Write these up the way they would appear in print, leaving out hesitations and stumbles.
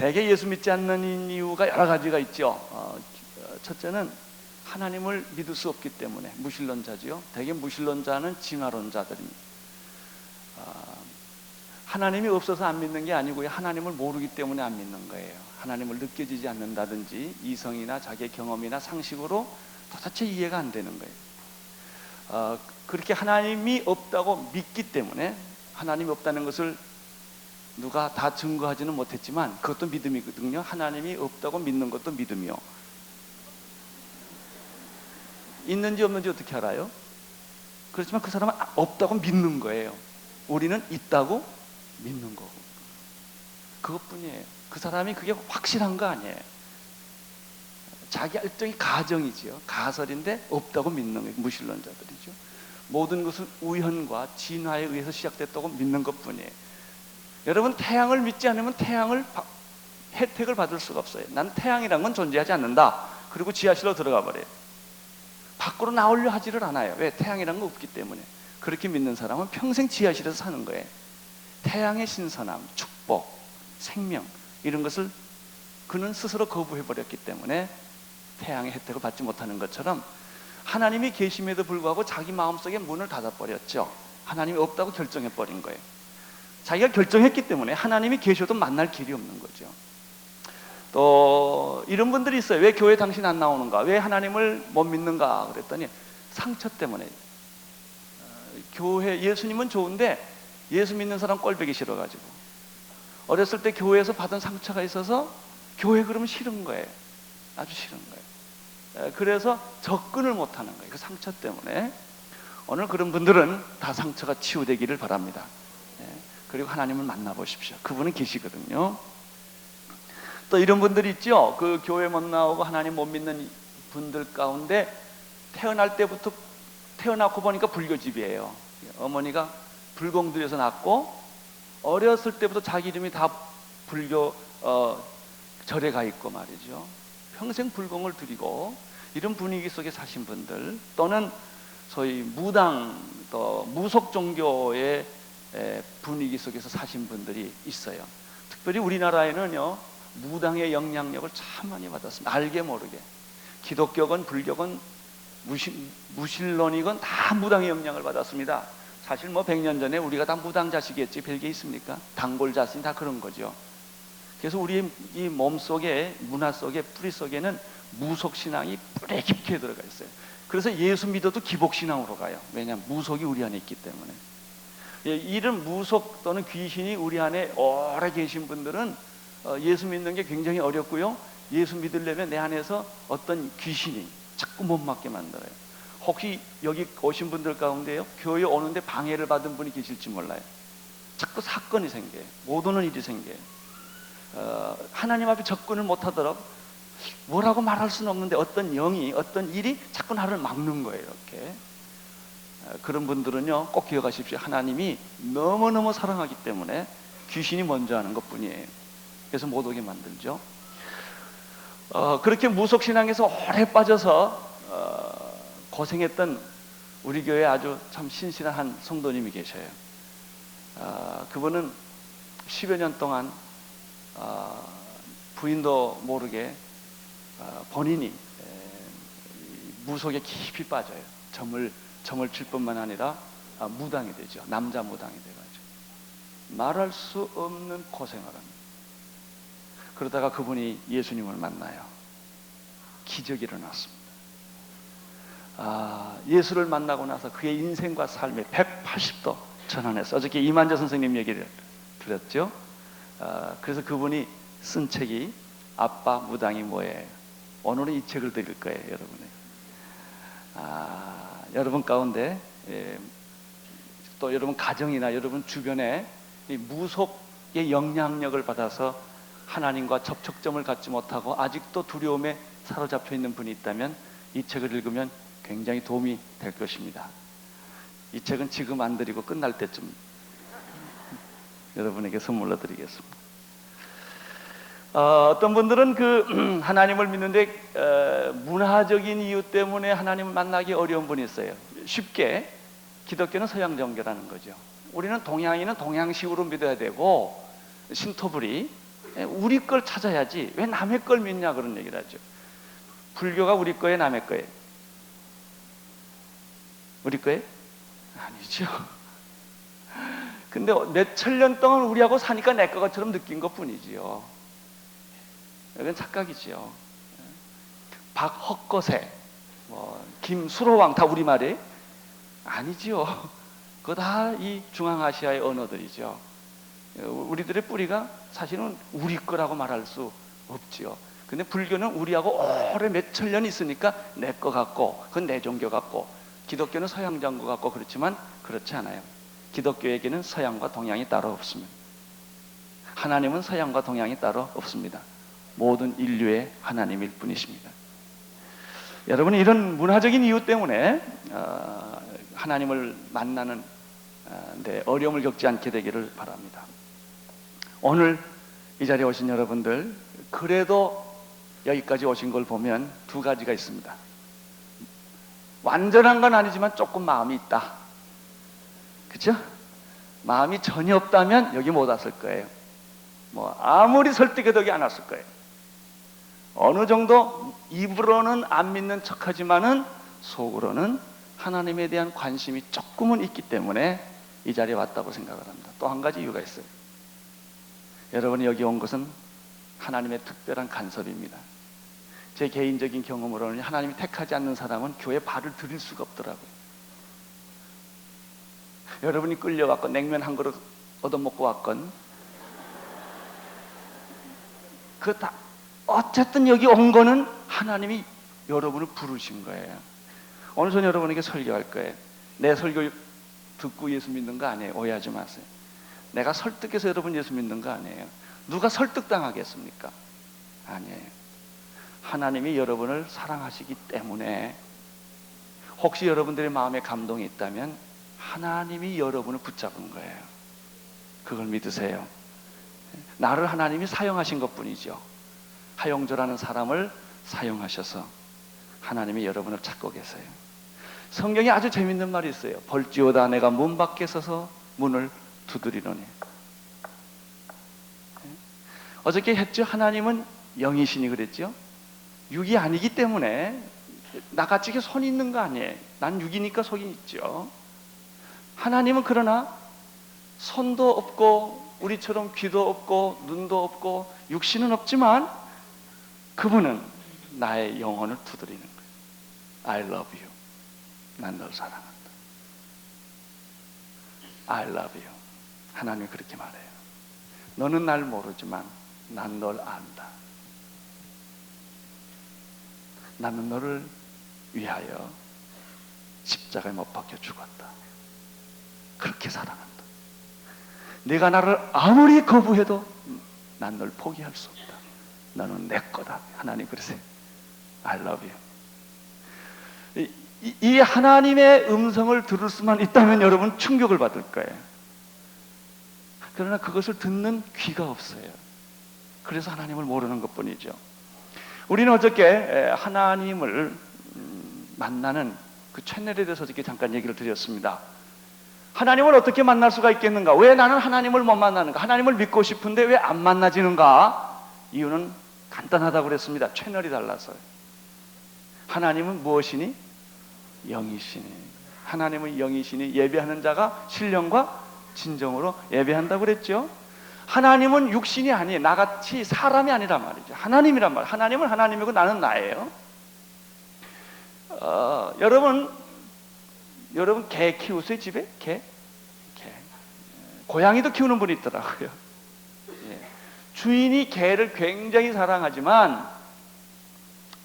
대개 예수 믿지 않는 이유가 여러 가지가 있죠. 첫째는 하나님을 믿을 수 없기 때문에, 무신론자지요. 대개 무신론자는 진화론자들입니다. 하나님이 없어서 안 믿는 게 아니고요, 하나님을 모르기 때문에 안 믿는 거예요. 하나님을 느껴지지 않는다든지 이성이나 자기의 경험이나 상식으로 도대체 이해가 안 되는 거예요. 그렇게 하나님이 없다고 믿기 때문에, 하나님이 없다는 것을 누가 다 증거하지는 못했지만 그것도 믿음이거든요. 하나님이 없다고 믿는 것도 믿음이요. 있는지 없는지 어떻게 알아요? 그렇지만 그 사람은 없다고 믿는 거예요. 우리는 있다고 믿는 거고, 그것뿐이에요. 그 사람이 그게 확실한 거 아니에요. 자기 일종의 가정이지요. 가설인데 없다고 믿는 거예요. 무신론자들이죠. 모든 것은 우연과 진화에 의해서 시작됐다고 믿는 것뿐이에요. 여러분, 태양을 믿지 않으면 혜택을 받을 수가 없어요. 난 태양이란 건 존재하지 않는다. 그리고 지하실로 들어가 버려요. 밖으로 나오려 하지를 않아요. 왜? 태양이란 건 없기 때문에. 그렇게 믿는 사람은 평생 지하실에서 사는 거예요. 태양의 신선함, 축복, 생명, 이런 것을 그는 스스로 거부해버렸기 때문에 태양의 혜택을 받지 못하는 것처럼, 하나님이 계심에도 불구하고 자기 마음속에 문을 닫아버렸죠. 하나님이 없다고 결정해버린 거예요. 자기가 결정했기 때문에 하나님이 계셔도 만날 길이 없는 거죠. 또 이런 분들이 있어요. 왜 교회 당신 안 나오는가? 왜 하나님을 못 믿는가? 그랬더니 상처 때문에. 교회, 예수님은 좋은데 예수 믿는 사람 꼴보기 싫어가지고, 어렸을 때 교회에서 받은 상처가 있어서 교회 그러면 싫은 거예요. 아주 싫은 거예요. 그래서 접근을 못하는 거예요. 그 상처 때문에. 오늘 그런 분들은 다 상처가 치유되기를 바랍니다. 그리고 하나님을 만나보십시오. 그분은 계시거든요. 또 이런 분들이 있죠. 그 교회 못 나오고 하나님 못 믿는 분들 가운데 태어날 때부터, 태어나고 보니까 불교집이에요. 어머니가 불공들여서 낳고 어렸을 때부터 자기 이름이 다 불교 절에 가 있고 말이죠. 평생 불공을 드리고 이런 분위기 속에 사신 분들, 또는 소위 무당, 또 무속 종교의 분위기 속에서 사신 분들이 있어요. 특별히 우리나라에는요, 무당의 영향력을 참 많이 받았습니다. 알게 모르게. 기독교건 불교건 무신론이건 다 무당의 영향을 받았습니다. 사실 뭐 100년 전에 우리가 다 무당 자식이었지 별게 있습니까? 단골 자신 다 그런 거죠. 그래서 우리 이 몸속에, 문화 속에, 뿌리 속에는 무속신앙이 뿌리 깊게 들어가 있어요. 그래서 예수 믿어도 기복신앙으로 가요. 왜냐하면 무속이 우리 안에 있기 때문에. 이런 무속 또는 귀신이 우리 안에 오래 계신 분들은 예수 믿는 게 굉장히 어렵고요, 예수 믿으려면 내 안에서 어떤 귀신이 자꾸 못 맞게 만들어요. 혹시 여기 오신 분들 가운데요, 교회 오는데 방해를 받은 분이 계실지 몰라요. 자꾸 사건이 생겨요. 못 오는 일이 생겨요. 하나님 앞에 접근을 못하도록, 뭐라고 말할 수는 없는데 어떤 영이, 어떤 일이 자꾸 나를 막는 거예요. 이렇게. 그런 분들은요, 꼭 기억하십시오. 하나님이 너무너무 사랑하기 때문에 귀신이 먼저 하는 것 뿐이에요. 그래서 못 오게 만들죠. 그렇게 무속신앙에서 오래 빠져서 고생했던 우리 교회에 아주 참 신실한 한 성도님이 계셔요. 그분은 10여 년 동안 부인도 모르게 본인이 무속에 깊이 빠져요. 점을 칠 뿐만 아니라 무당이 되죠. 남자 무당이 돼가지고 말할 수 없는 고생을 합니다. 그러다가 그분이 예수님을 만나요. 기적이 일어났습니다. 예수를 만나고 나서 그의 인생과 삶이 180도 전환했어요. 어저께 이만재 선생님 얘기를 들었죠. 그래서 그분이 쓴 책이 아빠 무당이 뭐예요. 오늘은 이 책을 드릴 거예요. 여러분의 여러분 가운데, 또 여러분 가정이나 여러분 주변에 이 무속의 영향력을 받아서 하나님과 접촉점을 갖지 못하고 아직도 두려움에 사로잡혀 있는 분이 있다면 이 책을 읽으면 굉장히 도움이 될 것입니다. 이 책은 지금 안 드리고 끝날 때쯤 여러분에게 선물로 드리겠습니다. 어떤 분들은 그 하나님을 믿는데 문화적인 이유 때문에 하나님을 만나기 어려운 분이 있어요. 쉽게 기독교는 서양 종교라는 거죠. 우리는 동양인은 동양식으로 믿어야 되고, 신토불이 우리 걸 찾아야지 왜 남의 걸 믿냐 그런 얘기를 하죠. 불교가 우리 거예요, 남의 거예요? 우리 거예요? 아니죠. 근데 몇 천 년 동안 우리하고 사니까 내 것처럼 느낀 것 뿐이지요. 이건 착각이지요. 박헛거세, 김수로왕 다 우리말이에요? 아니지요. 그거 다 이 중앙아시아의 언어들이죠. 우리들의 뿌리가 사실은 우리 거라고 말할 수 없지요. 근데 불교는 우리하고 오래 몇 천 년 있으니까 내 거 같고 그건 내 종교 같고, 기독교는 서양 종교 같고 그렇지만 그렇지 않아요. 기독교에게는 서양과 동양이 따로 없습니다. 하나님은 서양과 동양이 따로 없습니다. 모든 인류의 하나님일 뿐이십니다. 여러분이 이런 문화적인 이유 때문에 하나님을 만나는 데 어려움을 겪지 않게 되기를 바랍니다. 오늘 이 자리에 오신 여러분들, 그래도 여기까지 오신 걸 보면 두 가지가 있습니다. 완전한 건 아니지만 조금 마음이 있다. 그렇죠? 마음이 전혀 없다면 여기 못 왔을 거예요. 아무리 설득해도 여기 안 왔을 거예요. 어느 정도 입으로는 안 믿는 척하지만은 속으로는 하나님에 대한 관심이 조금은 있기 때문에 이 자리에 왔다고 생각을 합니다. 또 한 가지 이유가 있어요. 여러분이 여기 온 것은 하나님의 특별한 간섭입니다. 제 개인적인 경험으로는 하나님이 택하지 않는 사람은 교회에 발을 들일 수가 없더라고요. 여러분이 끌려왔건 냉면 한 그릇 얻어먹고 왔건 그 다 어쨌든 여기 온 거는 하나님이 여러분을 부르신 거예요. 오늘 전 여러분에게 설교할 거예요. 내 설교 듣고 예수 믿는 거 아니에요. 오해하지 마세요. 내가 설득해서 여러분 예수 믿는 거 아니에요. 누가 설득당하겠습니까? 아니에요. 하나님이 여러분을 사랑하시기 때문에, 혹시 여러분들의 마음에 감동이 있다면 하나님이 여러분을 붙잡은 거예요. 그걸 믿으세요. 나를 하나님이 사용하신 것뿐이죠. 하용조라는 사람을 사용하셔서 하나님이 여러분을 찾고 계세요. 성경에 아주 재밌는 말이 있어요. 볼지어다 내가 문 밖에 서서 문을 두드리노니. 어저께 했죠. 하나님은 영이시니 그랬죠. 육이 아니기 때문에 나같이 손이 있는 거 아니에요. 난 육이니까 손이 있죠. 하나님은 그러나 손도 없고 우리처럼 귀도 없고 눈도 없고 육신은 없지만 그분은 나의 영혼을 두드리는 거예요. I love you. 난 널 사랑한다. I love you. 하나님이 그렇게 말해요. 너는 날 모르지만 난 널 안다. 나는 너를 위하여 십자가에 못 박혀 죽었다. 그렇게 사랑한다. 네가 나를 아무리 거부해도 난 널 포기할 수 없다. 너는 내 거다. 하나님 그러세요. I love you. 이 하나님의 음성을 들을 수만 있다면 여러분 충격을 받을 거예요. 그러나 그것을 듣는 귀가 없어요. 그래서 하나님을 모르는 것뿐이죠. 우리는 어저께 하나님을 만나는 그 채널에 대해서 어저께 잠깐 얘기를 드렸습니다. 하나님을 어떻게 만날 수가 있겠는가? 왜 나는 하나님을 못 만나는가? 하나님을 믿고 싶은데 왜 안 만나지는가? 이유는 간단하다고 그랬습니다. 채널이 달라서요. 하나님은 무엇이니? 영이시니. 하나님은 영이시니 예배하는 자가 신령과 진정으로 예배한다고 그랬죠. 하나님은 육신이 아니에요. 나같이 사람이 아니란 말이죠. 하나님이란 말. 하나님은 하나님이고 나는 나예요. 여러분 개 키우세요 집에? 개? 고양이도 키우는 분이 있더라고요. 주인이 개를 굉장히 사랑하지만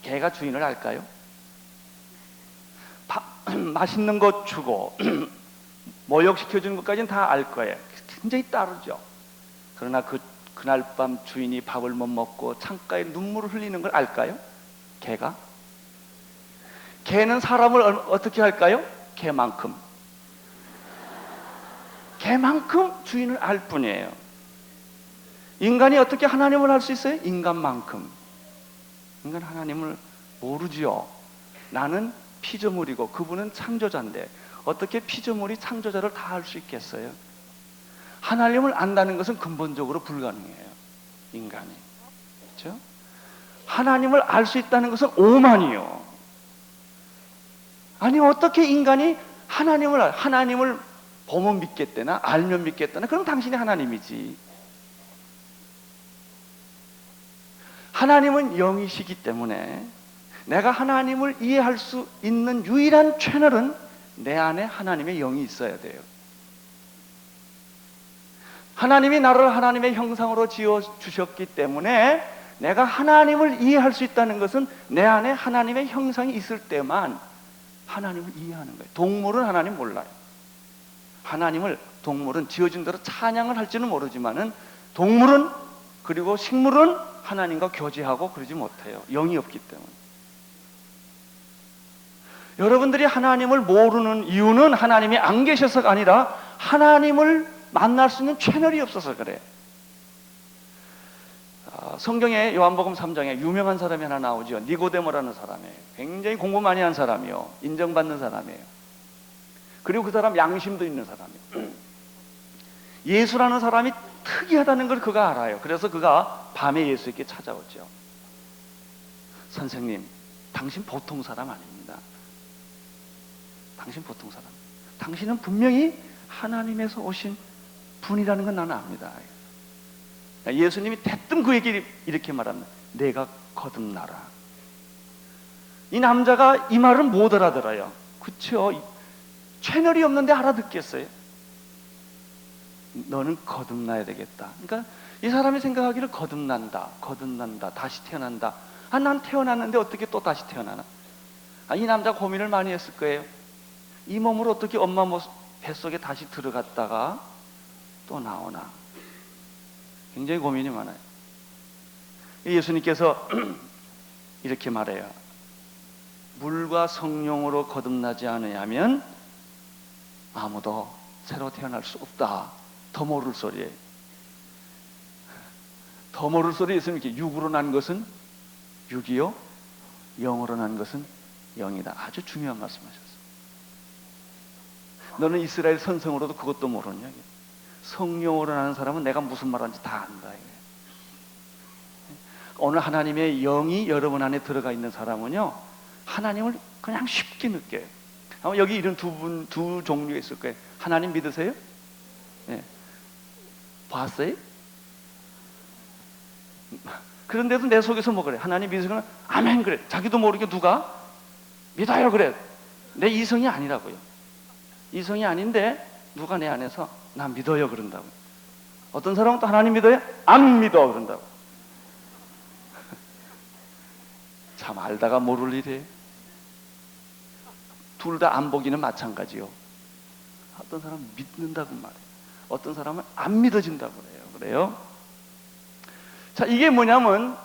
개가 주인을 알까요? 맛있는 거 주고 모욕시켜주는 것까지는 다 알 거예요. 굉장히 따르죠. 그러나 그날 밤 주인이 밥을 못 먹고 창가에 눈물을 흘리는 걸 알까요? 개가? 개는 사람을 어떻게 할까요? 개만큼 주인을 알 뿐이에요. 인간이 어떻게 하나님을 알 수 있어요? 인간만큼. 인간 하나님을 모르지요. 나는 피조물이고 그분은 창조자인데 어떻게 피조물이 창조자를 다 알 수 있겠어요? 하나님을 안다는 것은 근본적으로 불가능해요. 인간이. 그렇죠? 하나님을 알 수 있다는 것은 오만이요. 아니 어떻게 인간이 하나님을 보면 믿겠다나 알면 믿겠다나 그럼 당신이 하나님이지. 하나님은 영이시기 때문에 내가 하나님을 이해할 수 있는 유일한 채널은 내 안에 하나님의 영이 있어야 돼요. 하나님이 나를 하나님의 형상으로 지어 주셨기 때문에 내가 하나님을 이해할 수 있다는 것은 내 안에 하나님의 형상이 있을 때만 하나님을 이해하는 거예요. 동물은 하나님 몰라요. 동물은 지어진 대로 찬양을 할지는 모르지만은 동물은 그리고 식물은 하나님과 교제하고 그러지 못해요. 영이 없기 때문에. 여러분들이 하나님을 모르는 이유는 하나님이 안 계셔서가 아니라 하나님을 만날 수 있는 채널이 없어서 그래. 성경에 요한복음 3장에 유명한 사람이 하나 나오죠. 니고데모라는 사람이에요. 굉장히 공부 많이 한 사람이요. 인정받는 사람이에요. 그리고 그 사람 양심도 있는 사람이에요. 예수라는 사람이 특이하다는 걸 그가 알아요. 그래서 그가 밤에 예수에게 찾아오죠. 선생님, 당신 보통 사람 아닙니다. 당신 보통 사람. 당신은 분명히 하나님에서 오신 분이라는 건 나는 압니다. 예수님이 대뜸 그에게 이렇게 말합니다. 내가 거듭나라. 이 남자가 이 말은 못 알아들어요. 그렇죠? 채널이 없는데 알아듣겠어요? 너는 거듭나야 되겠다. 그러니까 이 사람이 생각하기를 거듭난다, 다시 태어난다. 난 태어났는데 어떻게 또 다시 태어나나? 이 남자 고민을 많이 했을 거예요. 이 몸으로 어떻게 엄마 뱃속에 다시 들어갔다가 또 나오나? 굉장히 고민이 많아요. 예수님께서 이렇게 말해요. 물과 성령으로 거듭나지 않으면 아무도 새로 태어날 수 없다. 더 모를 소리예요. 더 모를 소리 예수님께 육으로 난 것은 육이요, 영으로 난 것은 영이다. 아주 중요한 말씀하셨어요. 너는 이스라엘 선성으로도 그것도 모르냐? 성령으로 나는 사람은 내가 무슨 말하는지 다 안다. 오늘 하나님의 영이 여러분 안에 들어가 있는 사람은요, 하나님을 그냥 쉽게 느껴요. 아마 여기 이런 두 종류가 있을 거예요. 하나님 믿으세요? 네. 봤어요? 그런데도 내 속에서 뭐 그래? 하나님 믿으시거나 아멘 그래. 자기도 모르게 누가 믿어요 그래. 내 이성이 아니라고요. 이성이 아닌데 누가 내 안에서 나 믿어요 그런다고. 어떤 사람은 또 하나님 믿어요? 안 믿어 그런다고. 참 알다가 모를 일이에요. 둘 다 안 보기는 마찬가지요. 어떤 사람은 믿는다고 말해요. 어떤 사람은 안 믿어진다고 그래요. 자, 이게 뭐냐면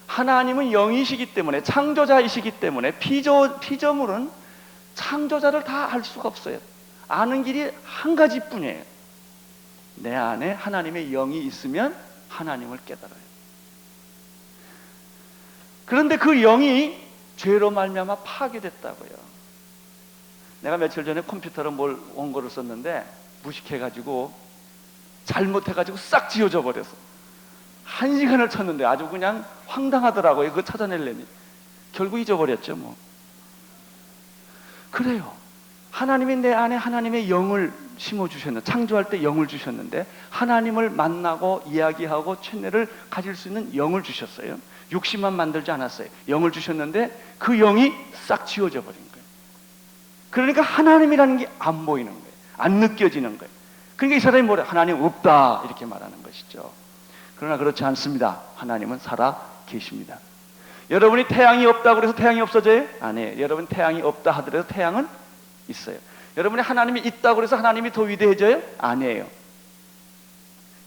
하나님은 영이시기 때문에, 창조자이시기 때문에 피조물은 창조자를 다 알 수가 없어요. 아는 길이 한 가지뿐이에요. 내 안에 하나님의 영이 있으면 하나님을 깨달아요. 그런데 그 영이 죄로 말미암아 파괴됐다고요. 내가 며칠 전에 컴퓨터로 원고를 썼는데 무식해가지고 잘못해가지고 싹 지워져 버렸어. 1시간을 쳤는데 아주 그냥 황당하더라고요. 그거 찾아내려니. 결국 잊어버렸죠 뭐. 그래요. 하나님이 내 안에 하나님의 영을 심어주셨는데, 창조할 때 영을 주셨는데, 하나님을 만나고 이야기하고 친애를 가질 수 있는 영을 주셨어요. 육신만 만들지 않았어요. 영을 주셨는데 그 영이 싹 지워져 버린 거예요. 그러니까 하나님이라는 게 안 보이는 거예요. 안 느껴지는 거예요. 그러니까 이 사람이 뭐래? 하나님 없다 이렇게 말하는 것이죠. 그러나 그렇지 않습니다. 하나님은 살아 계십니다. 여러분이 태양이 없다고 해서 태양이 없어져요? 아니에요. 여러분 태양이 없다 하더라도 태양은 있어요. 여러분이 하나님이 있다고 해서 하나님이 더 위대해져요? 아니에요.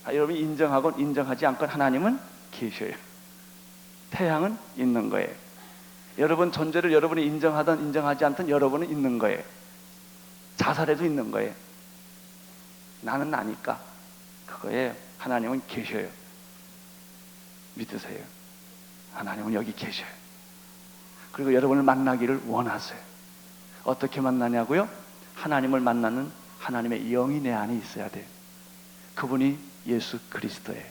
여러분이 인정하건 인정하지 않건 하나님은 계셔요. 태양은 있는 거예요. 여러분 존재를 여러분이 인정하든 인정하지 않든 여러분은 있는 거예요. 자살해도 있는 거예요. 나는 나니까 그거예요. 하나님은 계셔요. 믿으세요. 하나님은 여기 계셔요. 그리고 여러분을 만나기를 원하세요. 어떻게 만나냐고요? 하나님을 만나는 하나님의 영이 내 안에 있어야 돼요. 그분이 예수 그리스도예요.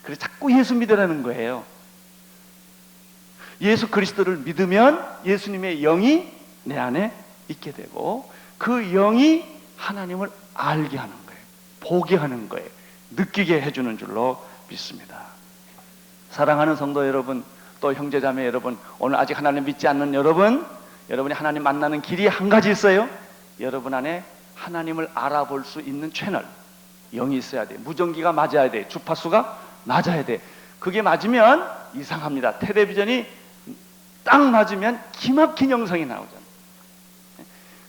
그래서 자꾸 예수 믿으라는 거예요. 예수 그리스도를 믿으면 예수님의 영이 내 안에 있게 되고 그 영이 하나님을 알게 하는 거예요. 보게 하는 거예요. 느끼게 해주는 줄로 믿습니다. 사랑하는 성도 여러분, 또 형제자매 여러분, 오늘 아직 하나님 믿지 않는 여러분, 여러분이 하나님 만나는 길이 한 가지 있어요. 여러분 안에 하나님을 알아볼 수 있는 채널, 영이 있어야 돼. 무전기가 맞아야 돼. 주파수가 맞아야 돼. 그게 맞으면 이상합니다. 텔레비전이 딱 맞으면 기막힌 영상이 나오잖아요.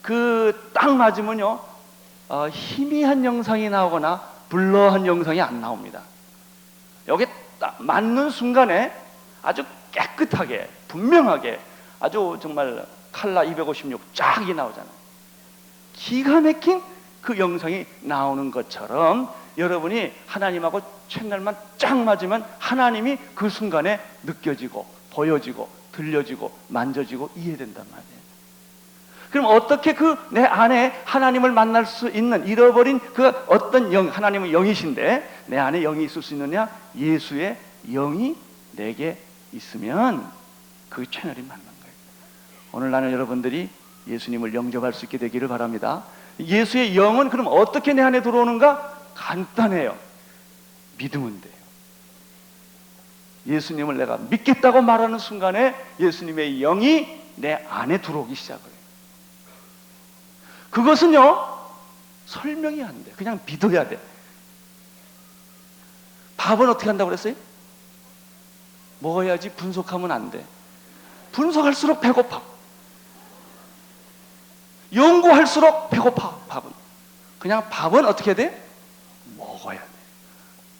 그 딱 맞으면요, 희미한 영상이 나오거나 블러한 영상이 안 나옵니다. 여기 딱 맞는 순간에 아주 깨끗하게 분명하게 아주 정말 칼라 256 쫙이 나오잖아요. 기가 막힌 그 영상이 나오는 것처럼 여러분이 하나님하고 채널만 쫙 맞으면 하나님이 그 순간에 느껴지고 보여지고 들려지고 만져지고 이해된단 말이에요. 그럼 어떻게 그 내 안에 하나님을 만날 수 있는 잃어버린 그 어떤 영, 하나님은 영이신데 내 안에 영이 있을 수 있느냐? 예수의 영이 내게 있으면 그 채널이 맞는 거예요. 오늘날은 여러분들이 예수님을 영접할 수 있게 되기를 바랍니다. 예수의 영은 그럼 어떻게 내 안에 들어오는가? 간단해요. 믿으면 돼요. 예수님을 내가 믿겠다고 말하는 순간에 예수님의 영이 내 안에 들어오기 시작을 해요. 그것은요, 설명이 안 돼. 그냥 믿어야 돼. 밥은 어떻게 한다고 그랬어요? 먹어야지. 분석하면 안 돼. 분석할수록 배고파. 연구할수록 배고파. 밥은 그냥 밥은 어떻게 해야 돼? 먹어야 돼.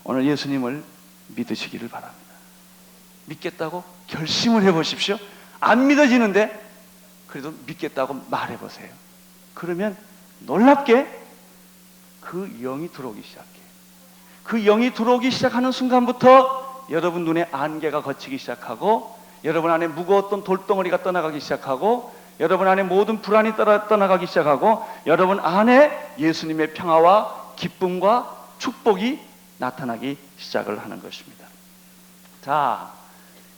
오늘 예수님을 믿으시기를 바랍니다. 믿겠다고 결심을 해보십시오. 안 믿어지는데 그래도 믿겠다고 말해보세요. 그러면 놀랍게 그 영이 들어오기 시작해요. 그 영이 들어오기 시작하는 순간부터 여러분 눈에 안개가 걷히기 시작하고 여러분 안에 무거웠던 돌덩어리가 떠나가기 시작하고 여러분 안에 모든 불안이 떠나가기 시작하고 여러분 안에 예수님의 평화와 기쁨과 축복이 나타나기 시작을 하는 것입니다. 자,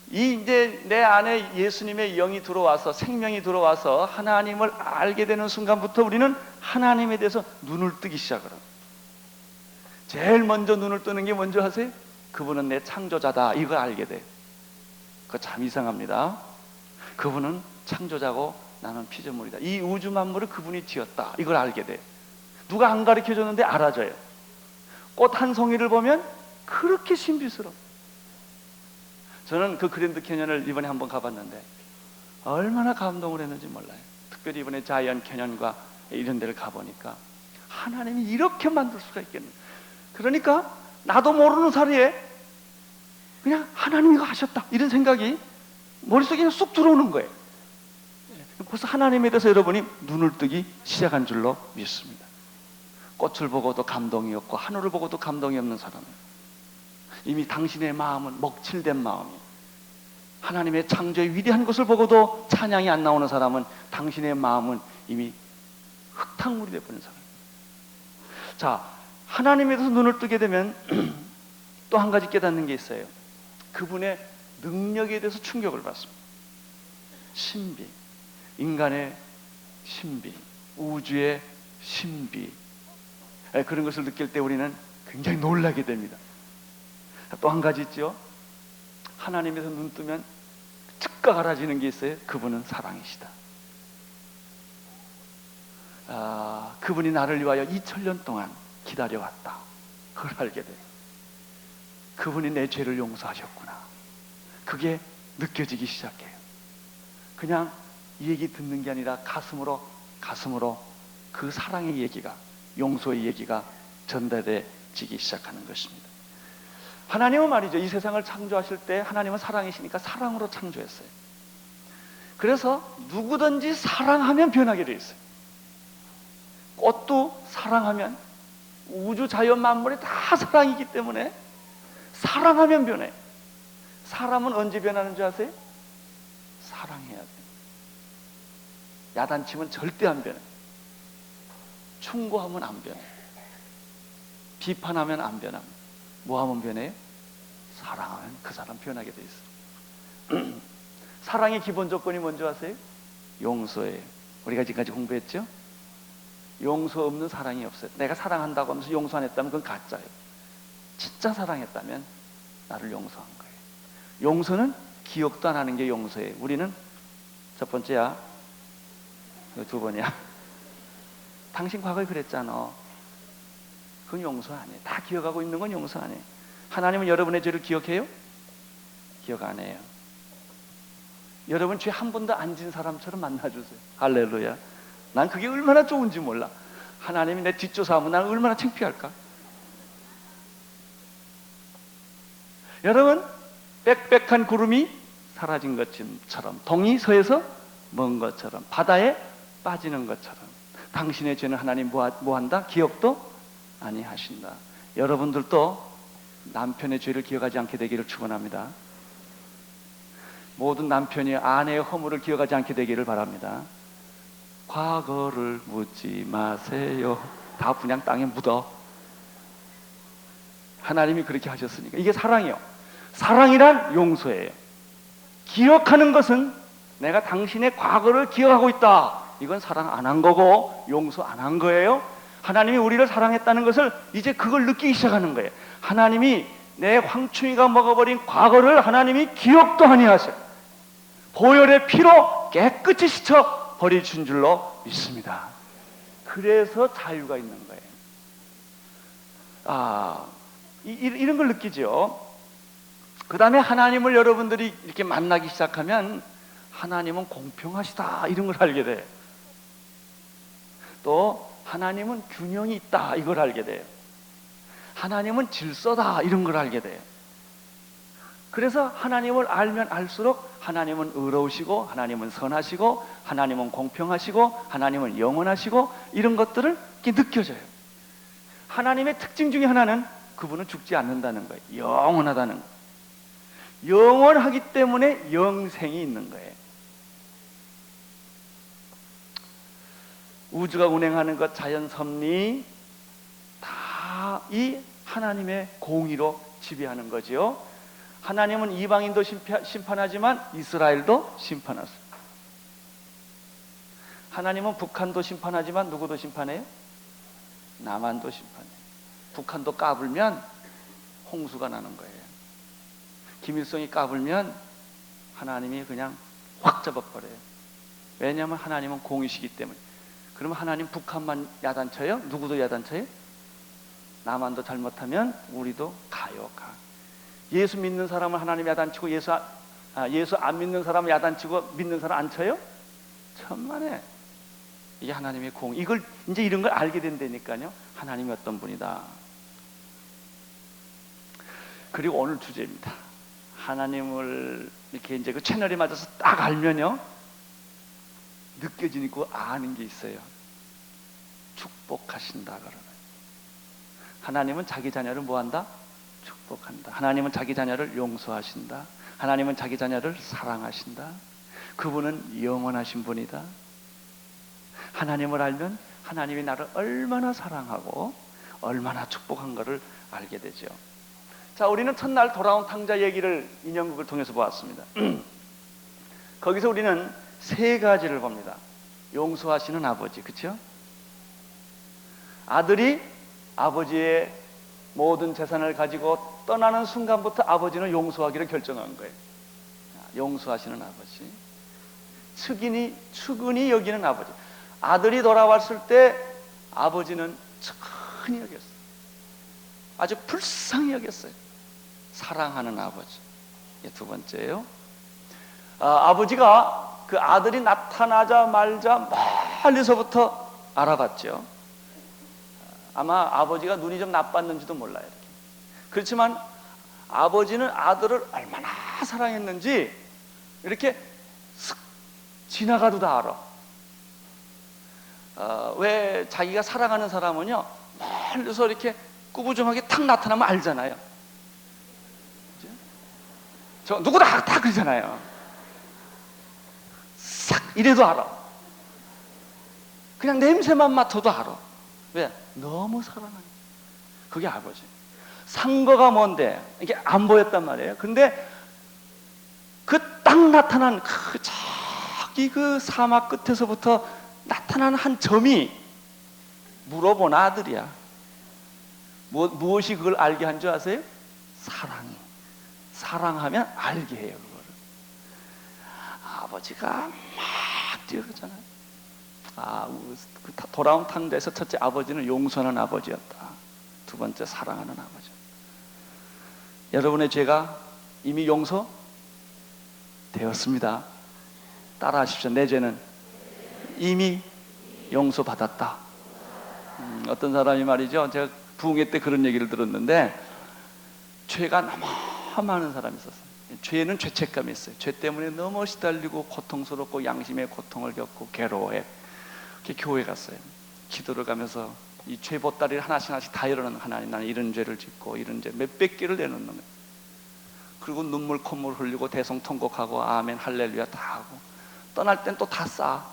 이제 내 안에 예수님의 영이 들어와서 생명이 들어와서 하나님을 알게 되는 순간부터 우리는 하나님에 대해서 눈을 뜨기 시작을 합니다. 제일 먼저 눈을 뜨는 게 뭔지 아세요? 그분은 내 창조자다. 이걸 알게 돼. 그거 참 이상합니다. 그분은 창조자고 나는 피조물이다. 이 우주 만물을 그분이 지었다. 이걸 알게 돼. 누가 안 가르쳐줬는데 알아줘요. 꽃 한 송이를 보면 그렇게 신비스러워. 저는 그 그랜드 캐년을 이번에 한번 가봤는데 얼마나 감동을 했는지 몰라요. 특별히 이번에 자이언트 캐년과 이런 데를 가보니까 하나님이 이렇게 만들 수가 있겠네. 그러니까 나도 모르는 사이에 그냥 하나님이 이거 하셨다 이런 생각이 머릿속에 그냥 쑥 들어오는 거예요. 벌써 하나님에 대해서 여러분이 눈을 뜨기 시작한 줄로 믿습니다. 꽃을 보고도 감동이 없고 하늘을 보고도 감동이 없는 사람은 이미 당신의 마음은 먹칠된 마음이 하나님의 창조의 위대한 것을 보고도 찬양이 안 나오는 사람은 당신의 마음은 이미 흙탕물이 되어버린 사람입니다. 자, 하나님에 대해서 눈을 뜨게 되면 또 한 가지 깨닫는 게 있어요. 그분의 능력에 대해서 충격을 받습니다. 신비, 인간의 신비, 우주의 신비, 그런 것을 느낄 때 우리는 굉장히 놀라게 됩니다. 또 한 가지 있죠. 하나님에서 눈 뜨면 즉각 알아지는 게 있어요. 그분은 사랑이시다. 그분이 나를 위하여 2000년 동안 기다려왔다. 그걸 알게 돼요. 그분이 내 죄를 용서하셨구나. 그게 느껴지기 시작해요. 그냥 이 얘기 듣는 게 아니라 가슴으로 그 사랑의 얘기가, 용서의 얘기가 전달되기 시작하는 것입니다. 하나님은 말이죠, 이 세상을 창조하실 때 하나님은 사랑이시니까 사랑으로 창조했어요. 그래서 누구든지 사랑하면 변하게 되어 있어요. 꽃도 사랑하면, 우주 자연 만물이 다 사랑이기 때문에 사랑하면 변해. 사람은 언제 변하는 줄 아세요? 사랑해야 돼요. 야단치면 절대 안 변해. 충고하면 안 변해. 비판하면 안 변합니다. 뭐 하면 변해요? 사랑하면 그 사람 변하게 돼 있어. 사랑의 기본 조건이 뭔지 아세요? 용서예요. 우리가 지금까지 공부했죠? 용서 없는 사랑이 없어요. 내가 사랑한다고 하면서 용서 안 했다면 그건 가짜예요. 진짜 사랑했다면 나를 용서한 거예요. 용서는 기억도 안 하는 게 용서예요. 우리는 첫 번째야, 두 번이야. 당신 과거에 그랬잖아. 그건 용서 아니에요. 다 기억하고 있는 건 용서 아니에요. 하나님은 여러분의 죄를 기억해요? 기억 안 해요. 여러분 죄 한 번도 안 진 사람처럼 만나주세요. 할렐루야. 난 그게 얼마나 좋은지 몰라. 하나님이 내 뒷조사하면 난 얼마나 창피할까. 여러분, 빽빽한 구름이 사라진 것처럼, 동이 서에서 먼 것처럼, 바다에 빠지는 것처럼 당신의 죄는 하나님 뭐한다? 기억도 아니하신다. 여러분들도 남편의 죄를 기억하지 않게 되기를 축원합니다. 모든 남편이 아내의 허물을 기억하지 않게 되기를 바랍니다. 과거를 묻지 마세요. 다 그냥 땅에 묻어. 하나님이 그렇게 하셨으니까. 이게 사랑이요. 사랑이란 용서예요. 기억하는 것은 내가 당신의 과거를 기억하고 있다. 이건 사랑 안 한 거고 용서 안 한 거예요. 하나님이 우리를 사랑했다는 것을 이제 그걸 느끼기 시작하는 거예요. 하나님이 내 황충이가 먹어버린 과거를 하나님이 기억도 아니하셔. 보혈의 피로 깨끗이 씻어 버리신 줄로 믿습니다. 그래서 자유가 있는 거예요. 이런 걸 느끼죠. 그 다음에 하나님을 여러분들이 이렇게 만나기 시작하면 하나님은 공평하시다 이런 걸 알게 돼요. 또 하나님은 균형이 있다 이걸 알게 돼요. 하나님은 질서다 이런 걸 알게 돼요. 그래서 하나님을 알면 알수록 하나님은 의로우시고 하나님은 선하시고 하나님은 공평하시고 하나님은 영원하시고 이런 것들을 이렇게 느껴져요. 하나님의 특징 중에 하나는 그분은 죽지 않는다는 거예요. 영원하다는 거예요. 영원하기 때문에 영생이 있는 거예요. 우주가 운행하는 것, 자연 섭리 다 이 하나님의 공의로 지배하는 거죠. 하나님은 이방인도 심판하지만 이스라엘도 심판하세요. 하나님은 북한도 심판하지만 누구도 심판해요? 남한도 심판해요. 북한도 까불면 홍수가 나는 거예요. 김일성이 까불면 하나님이 그냥 확 잡아버려요. 왜냐하면 하나님은 공이시기 때문에. 그러면 하나님 북한만 야단쳐요? 누구도 야단쳐요? 남한도 잘못하면 우리도 가요. 가. 예수 믿는 사람은 하나님 야단치고 예수 안 믿는 사람은 야단치고 믿는 사람 안 쳐요? 천만에. 이게 하나님의 공. 이걸 이제 이런 걸 알게 된다니까요. 하나님이 어떤 분이다. 그리고 오늘 주제입니다. 하나님을 이렇게 이제 그 채널에 맞아서 딱 알면요, 느껴지는 거 아는 게 있어요. 축복하신다 그러면. 하나님은 자기 자녀를 뭐한다? 축복한다. 하나님은 자기 자녀를 용서하신다. 하나님은 자기 자녀를 사랑하신다. 그분은 영원하신 분이다. 하나님을 알면 하나님이 나를 얼마나 사랑하고 얼마나 축복한 것을 알게 되죠. 자, 우리는 첫날 돌아온 탕자 얘기를 인형극을 통해서 보았습니다. 거기서 우리는 세 가지를 봅니다. 용서하시는 아버지, 그렇죠? 아들이 아버지의 모든 재산을 가지고 떠나는 순간부터 아버지는 용서하기를 결정한 거예요. 용서하시는 아버지. 측은히 여기는 아버지. 아들이 돌아왔을 때 아버지는 측은히 여겼어요. 아주 불쌍히 여겼어요. 사랑하는 아버지. 이게 두 번째예요. 아버지가 그 아들이 나타나자마자 멀리서부터 알아봤죠. 아마 아버지가 눈이 좀 나빴는지도 몰라요. 이렇게. 그렇지만 아버지는 아들을 얼마나 사랑했는지 이렇게 슥 지나가도 다 알아. 왜 자기가 사랑하는 사람은요, 멀리서 이렇게 꾸부정하게 탁 나타나면 알잖아요. 그죠? 저 누구다 다 그러잖아요. 싹 이래도 알아. 그냥 냄새만 맡아도 알아. 왜? 너무 사랑하니까. 그게 아버지. 상거가 뭔데? 이게 안 보였단 말이에요. 근데 그 딱 나타난 그 저기 그 사막 끝에서부터 나타난 한 점이 물어본 아들이야. 무엇이 그걸 알게 한 줄 아세요? 사랑이. 사랑하면 알게 해요, 그거를. 아버지가 막 뛰어가잖아요. 그 돌아온 탕자에서 첫째 아버지는 용서하는 아버지였다. 두 번째 사랑하는 아버지. 여러분의 죄가 이미 용서되었습니다. 따라하십시오. 내 죄는 이미 용서받았다. 어떤 사람이 말이죠. 제가 부흥회 때 그런 얘기를 들었는데 죄가 너무 많은 사람이 있었어요. 죄는 죄책감이 있어요. 죄 때문에 너무 시달리고 고통스럽고 양심의 고통을 겪고 괴로워해. 교회 갔어요. 기도를 가면서 이 죄 보따리를 하나씩 다 열어놓는 하나님, 나는 이런 죄를 짓고 이런 죄 몇백 개를 내놓는 거예요. 그리고 눈물 콧물 흘리고 대성통곡하고 아멘 할렐루야 다 하고 떠날 땐 또 다 싸.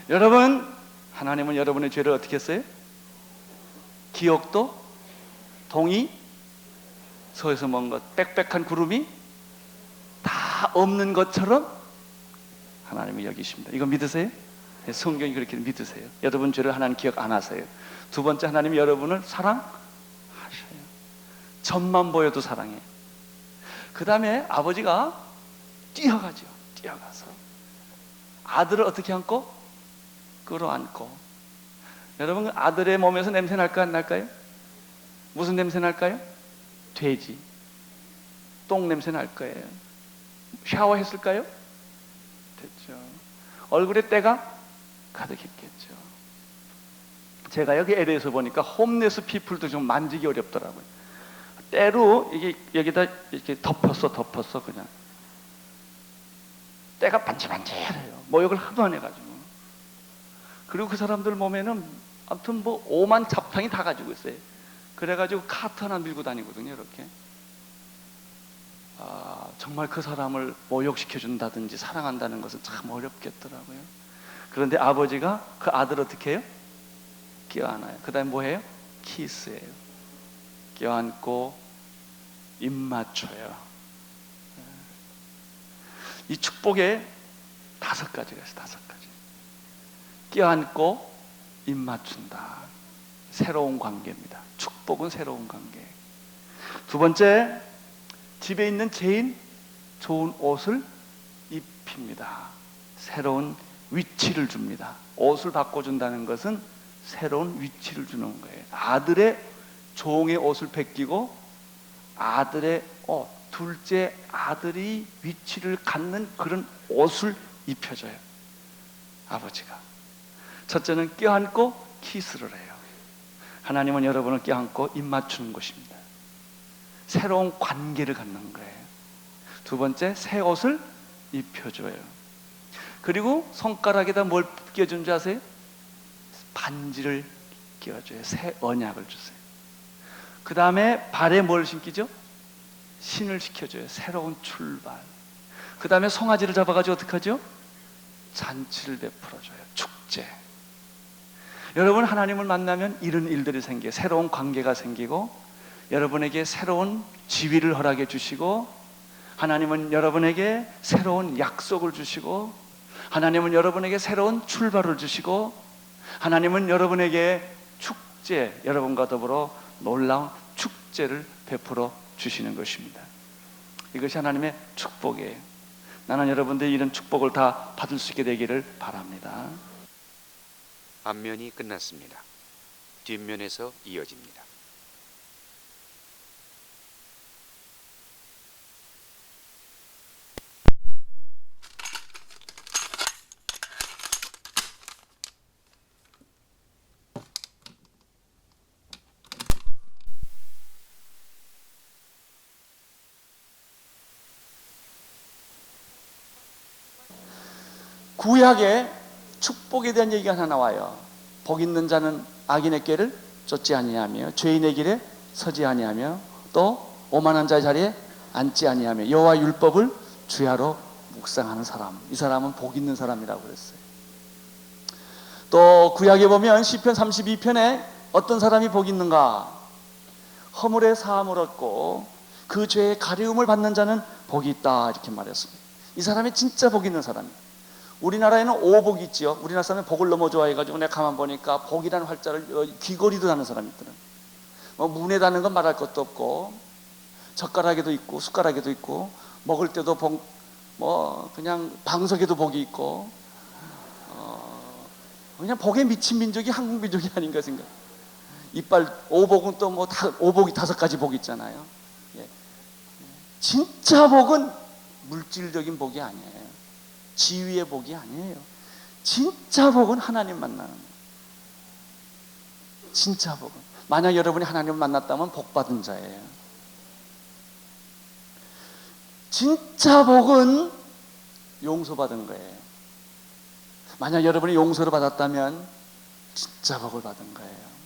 여러분, 하나님은 여러분의 죄를 어떻게 했어요? 기억도 동이 서에서 먼 것 빽빽한 구름이 다 없는 것처럼 하나님이 여기십니다. 이거 믿으세요? 성경이 그렇게 믿으세요. 여러분 죄를 하나님 기억 안 하세요. 두 번째, 하나님이 여러분을 사랑하셔요. 점만 보여도 사랑해요. 그 다음에 아버지가 뛰어가죠. 뛰어가서 아들을 어떻게 안고? 끌어안고. 여러분, 아들의 몸에서 냄새 날까 안 날까요? 무슨 냄새 날까요? 돼지 똥 냄새 날 거예요. 샤워했을까요? 됐죠. 얼굴에 때가 가득했겠죠. 제가 여기 LA에서 보니까 홈레스 피플도 좀 만지기 어렵더라고요. 때로 이게 여기다 이렇게 덮었어 그냥. 때가 반질반질해요. 모욕을 하도 안 해가지고. 그리고 그 사람들 몸에는 아무튼 뭐 오만 잡탕이 다 가지고 있어요. 그래가지고 카트 하나 밀고 다니거든요, 이렇게. 정말 그 사람을 모욕시켜준다든지 사랑한다는 것은 참 어렵겠더라고요. 그런데 아버지가 그 아들 어떻게 해요? 껴안아요. 그 다음에 뭐 해요? 키스예요. 껴안고 입 맞춰요. 이 축복에 5가지가 있어요. 5가지. 껴안고 입 맞춘다. 새로운 관계입니다. 축복은 새로운 관계. 두 번째, 집에 있는 제일 좋은 옷을 입힙니다. 새로운 위치를 줍니다. 옷을 바꿔준다는 것은 새로운 위치를 주는 거예요. 아들의 종의 옷을 벗기고 아들의 둘째 아들이 위치를 갖는 그런 옷을 입혀줘요. 아버지가. 첫째는 껴안고 키스를 해요. 하나님은 여러분을 껴안고 입 맞추는 것입니다. 새로운 관계를 갖는 거예요. 두 번째, 새 옷을 입혀줘요. 그리고 손가락에다 뭘 끼워준 줄 아세요? 반지를 끼워줘요. 새 언약을 주세요. 그 다음에 발에 뭘 신기죠? 신을 시켜줘요. 새로운 출발. 그 다음에 송아지를 잡아가지고 어떻게 하죠? 잔치를 베풀어줘요. 축제. 여러분, 하나님을 만나면 이런 일들이 생겨요. 새로운 관계가 생기고 여러분에게 새로운 지위를 허락해 주시고 하나님은 여러분에게 새로운 약속을 주시고 하나님은 여러분에게 새로운 출발을 주시고 하나님은 여러분에게 축제, 여러분과 더불어 놀라운 축제를 베풀어 주시는 것입니다. 이것이 하나님의 축복이에요. 나는 여러분들이 이런 축복을 다 받을 수 있게 되기를 바랍니다. 앞면이 끝났습니다. 뒷면에서 이어집니다. 구약에 축복에 대한 얘기가 하나 나와요. 복 있는 자는 악인의 꾀를 쫓지 아니하며 죄인의 길에 서지 아니하며 또 오만한 자의 자리에 앉지 아니하며 여호와 율법을 주야로 묵상하는 사람. 이 사람은 복 있는 사람이라고 그랬어요. 또 구약에 보면 시편 32편에 어떤 사람이 복이 있는가? 허물의 사함을 얻고 그 죄의 가려움을 받는 자는 복이 있다, 이렇게 말했습니다. 이 사람이 진짜 복 있는 사람이에요. 우리나라에는 오복이 있지요. 우리나라 사람이 복을 너무 좋아해가지고 내가 가만 보니까 복이라는 활자를 귀걸이도 다는 사람이 있더라고요. 문에 다는 건 말할 것도 없고, 젓가락에도 있고 숟가락에도 있고, 먹을 때도 복, 그냥 방석에도 복이 있고, 그냥 복에 미친 민족이 한국 민족이 아닌가 생각. 이빨 오복은 또 오복이 5가지 복 있잖아요. 예. 진짜 복은 물질적인 복이 아니에요. 지위의 복이 아니에요. 진짜 복은 하나님 만나는 거예요. 진짜 복은, 만약 여러분이 하나님을 만났다면 복 받은 자예요. 진짜 복은 용서받은 거예요. 만약 여러분이 용서를 받았다면 진짜 복을 받은 거예요.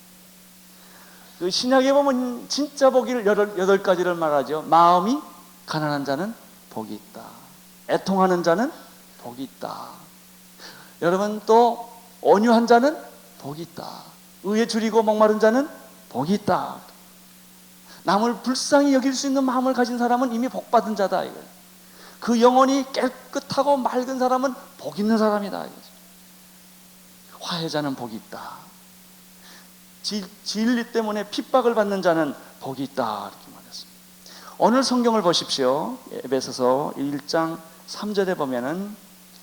그 신약에 보면 진짜 복을 8가지를 말하죠. 마음이 가난한 자는 복이 있다. 애통하는 자는 복이 있다. 여러분, 또 온유한 자는 복이 있다. 의에 줄이고 목마른 자는 복이 있다. 남을 불쌍히 여길 수 있는 마음을 가진 사람은 이미 복 받은 자다, 이거예요. 그 영혼이 깨끗하고 맑은 사람은 복 있는 사람이다, 이거죠. 화해자는 복이 있다. 진리 때문에 핍박을 받는 자는 복이 있다, 이렇게 말했습니다. 오늘 성경을 보십시오. 에베소서 1장 3절에 보면은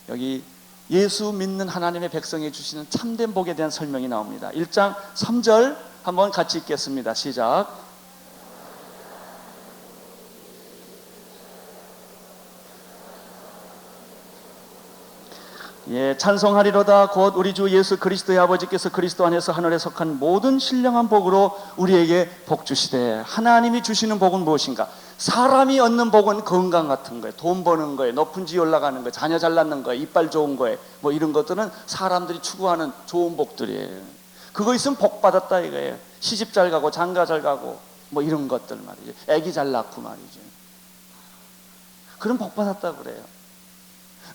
여기 예수 믿는 하나님의 백성에 주시는 참된 복에 대한 설명이 나옵니다. 1장 3절 한번 같이 읽겠습니다. 시작. 예, 찬송하리로다. 곧 우리 주 예수 그리스도의 아버지께서 그리스도 안에서 하늘에 속한 모든 신령한 복으로 우리에게 복 주시되. 하나님이 주시는 복은 무엇인가? 사람이 얻는 복은 건강 같은 거예요. 돈 버는 거예요. 높은 지에 올라가는 거예요. 자녀 잘 낳는 거예요. 이빨 좋은 거예요. 이런 것들은 사람들이 추구하는 좋은 복들이에요. 그거 있으면 복 받았다 이거예요. 시집 잘 가고 장가 잘 가고 이런 것들 말이죠. 애기 잘 낳고 말이죠. 그럼 복 받았다 그래요.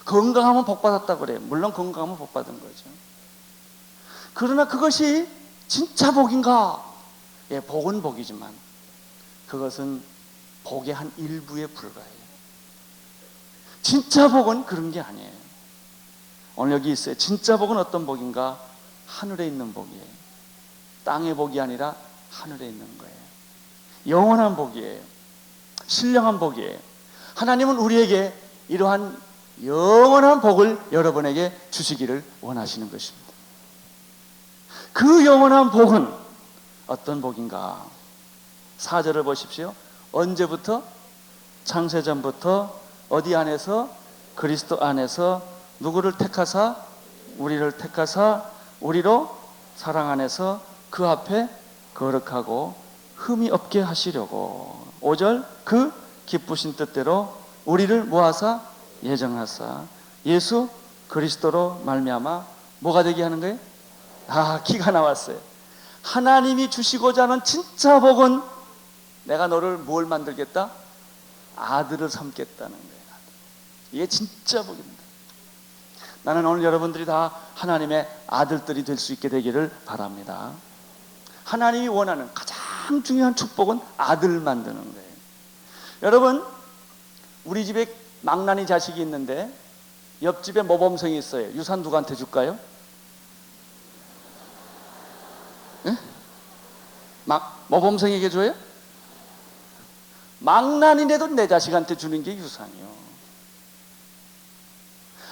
건강하면 복 받았다 그래요. 물론 건강하면 복 받은 거죠. 그러나 그것이 진짜 복인가? 예, 복은 복이지만 그것은 복의 한 일부에 불과해요. 진짜 복은 그런 게 아니에요. 오늘 여기 있어요. 진짜 복은 어떤 복인가? 하늘에 있는 복이에요. 땅의 복이 아니라 하늘에 있는 거예요. 영원한 복이에요. 신령한 복이에요. 하나님은 우리에게 이러한 영원한 복을 여러분에게 주시기를 원하시는 것입니다. 그 영원한 복은 어떤 복인가? 4절을 보십시오. 언제부터? 창세전부터 어디 안에서? 그리스도 안에서 누구를 택하사? 우리를 택하사 우리로 사랑 안에서 그 앞에 거룩하고 흠이 없게 하시려고. 5절 그 기쁘신 뜻대로 우리를 모아사 예정하사 예수 그리스도로 말미암아 뭐가 되게 하는 거예요? 기가 나왔어요. 하나님이 주시고자 하는 진짜 복은 내가 너를 뭘 만들겠다? 아들을 삼겠다는 거예요. 이게 진짜 복입니다. 나는 오늘 여러분들이 다 하나님의 아들들이 될 수 있게 되기를 바랍니다. 하나님이 원하는 가장 중요한 축복은 아들 만드는 거예요. 여러분, 우리 집에 망나니 자식이 있는데 옆집에 모범생이 있어요. 유산 누구한테 줄까요? 네? 모범생에게 줘요? 망나니라도 내 자식한테 주는 게 유산이요.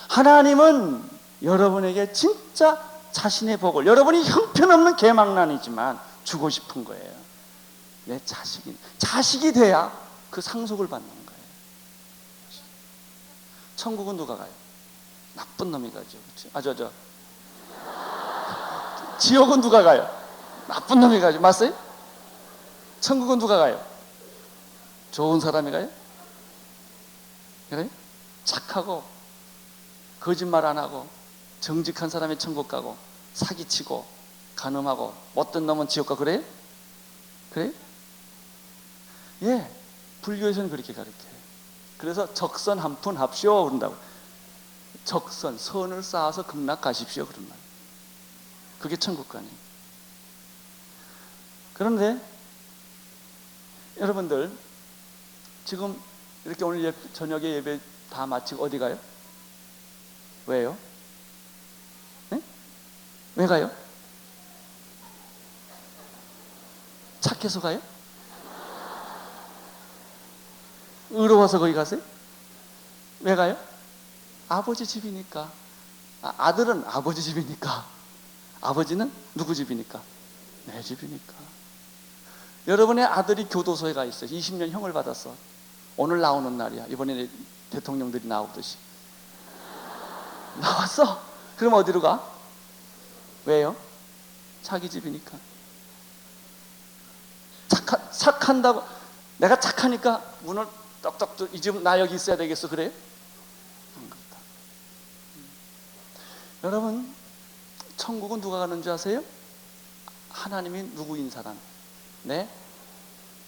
하나님은 여러분에게 진짜 자신의 복을, 여러분이 형편없는 개망나니지만 주고 싶은 거예요. 내 자식이 돼야 그 상속을 받는 거예요. 천국은 누가 가요? 나쁜 놈이 가죠. 그렇죠? 지옥은 누가 가요? 나쁜 놈이 가죠. 맞어요? 천국은 누가 가요? 좋은 사람이 가요? 그래요? 착하고 거짓말 안 하고 정직한 사람이 천국 가고 사기치고 간음하고 못된 놈은 지옥 가. 그래요? 그래요? 예, 불교에서는 그렇게 가르쳐요. 그래서 적선 한 푼 합시오 그런다고. 적선, 선을 쌓아서 극락 가십시오 그런 말. 그게 천국관이에요. 그런데 여러분들 지금 이렇게 오늘 저녁에 예배 다 마치고 어디 가요? 왜요? 네? 왜 가요? 착해서 가요? 의로워서 거기 가세요? 왜 가요? 아버지 집이니까. 아들은 아버지 집이니까. 아버지는 누구 집이니까? 내 집이니까. 여러분의 아들이 교도소에 가 있어요. 20년 형을 받았어. 오늘 나오는 날이야. 이번에 대통령들이 나오듯이. 나왔어. 그럼 어디로 가? 왜요? 자기 집이니까. 착한다고, 내가 착하니까 문을 떡떡, 이 집 나 여기 있어야 되겠어. 그래요? 안 그렇다. 여러분, 천국은 누가 가는 줄 아세요? 하나님이 누구인 사람? 네?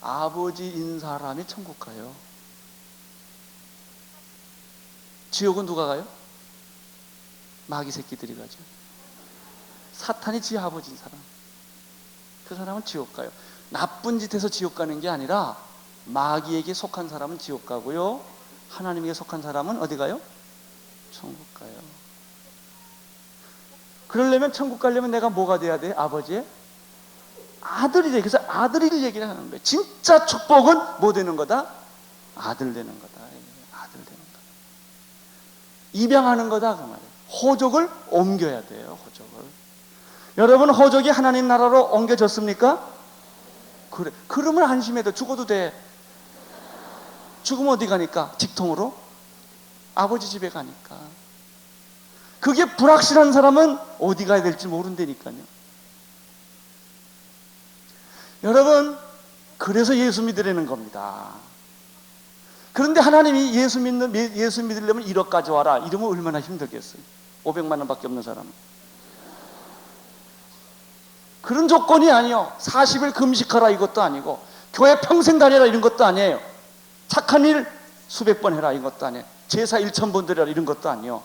아버지인 사람이 천국 가요. 지옥은 누가 가요? 마귀 새끼들이 가죠. 사탄이 지 아버지인 사람. 그 사람은 지옥 가요. 나쁜 짓 해서 지옥 가는 게 아니라 마귀에게 속한 사람은 지옥 가고요, 하나님에게 속한 사람은 어디 가요? 천국 가요. 그러려면, 천국 가려면 내가 뭐가 돼야 돼? 아버지의 아들이 돼. 그래서 아들을 얘기를 하는 거예요. 진짜 축복은 뭐 되는 거다? 아들 되는 거다. 아들 되는 거다. 입양하는 거다 그 말이에요. 호족을 옮겨야 돼요. 호족을. 여러분, 호족이 하나님 나라로 옮겨졌습니까? 그래. 그러면 안심해도 죽어도 돼. 죽으면 어디 가니까? 직통으로? 아버지 집에 가니까. 그게 불확실한 사람은 어디 가야 될지 모른다니까요. 여러분, 그래서 예수 믿으라는 겁니다. 그런데 하나님이 예수 믿으려면 1억 가져와라 이러면 얼마나 힘들겠어요. 500만 원밖에 없는 사람은. 그런 조건이 아니요. 40일 금식하라 이것도 아니고, 교회 평생 다니라 이런 것도 아니에요. 착한 일 수백 번 해라 이것도 아니에요. 제사 1000번 드려라 이런 것도 아니에요.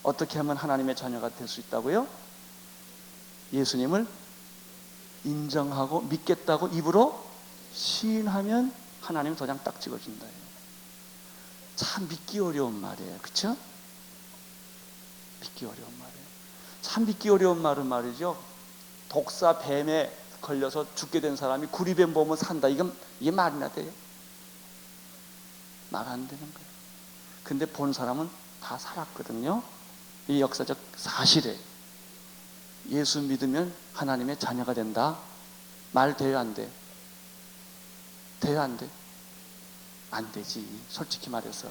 어떻게 하면 하나님의 자녀가 될 수 있다고요? 예수님을 인정하고 믿겠다고 입으로 시인하면 하나님 도장 딱 찍어준다. 참 믿기 어려운 말이에요. 그렇죠? 믿기 어려운 말이에요. 참 믿기 어려운 말은 말이죠, 독사 뱀에 걸려서 죽게 된 사람이 구리뱀 보면 산다. 이게 말이나 돼요? 말 안 되는 거예요. 근데 본 사람은 다 살았거든요. 이 역사적 사실에 예수 믿으면 하나님의 자녀가 된다. 말 돼요, 안 돼? 돼요, 안 돼? 안 되지, 솔직히 말해서.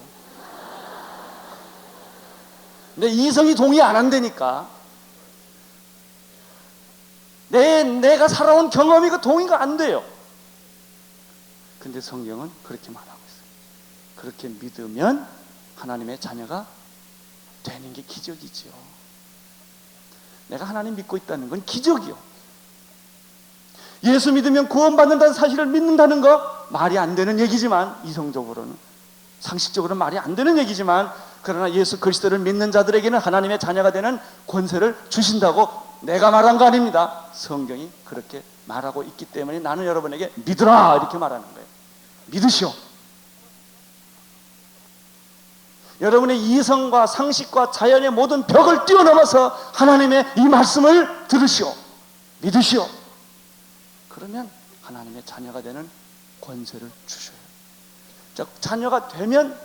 근데 이성이 동의 안 한다니까. 내가 살아온 경험이 그 동의가 안 돼요. 근데 성경은 그렇게 말하고 있어요. 그렇게 믿으면 하나님의 자녀가 되는 게 기적이죠. 내가 하나님 믿고 있다는 건 기적이요. 예수 믿으면 구원받는다는 사실을 믿는다는 거 말이 안 되는 얘기지만, 이성적으로는, 상식적으로는 말이 안 되는 얘기지만, 그러나 예수 그리스도를 믿는 자들에게는 하나님의 자녀가 되는 권세를 주신다고 내가 말한 거 아닙니다. 성경이 그렇게 말하고 있기 때문에 나는 여러분에게 믿으라 이렇게 말하는 거예요. 믿으시오. 여러분의 이성과 상식과 자연의 모든 벽을 뛰어넘어서 하나님의 이 말씀을 들으시오. 믿으시오. 그러면 하나님의 자녀가 되는 권세를 주셔요. 자, 자녀가 되면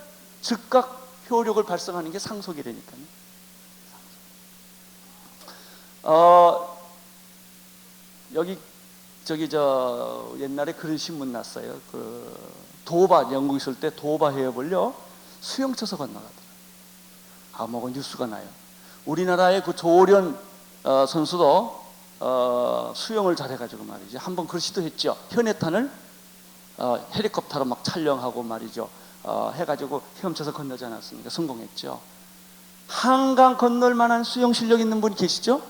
즉각 효력을 발생하는 게 상속이라니까요. 여기 옛날에 그런 신문 났어요. 도바, 영국 있을 때 도바 해협을요 수영쳐서 건너가더라고요. 뭐가 뉴스가 나요. 우리나라의 그 조련 선수도 수영을 잘해가지고 말이죠, 한번 그런 시도했죠. 현해탄을 헬리콥터로 막 촬영하고 말이죠, 해가지고 헤엄쳐서 건너지 않았습니까? 성공했죠. 한강 건널 만한 수영 실력 있는 분 계시죠?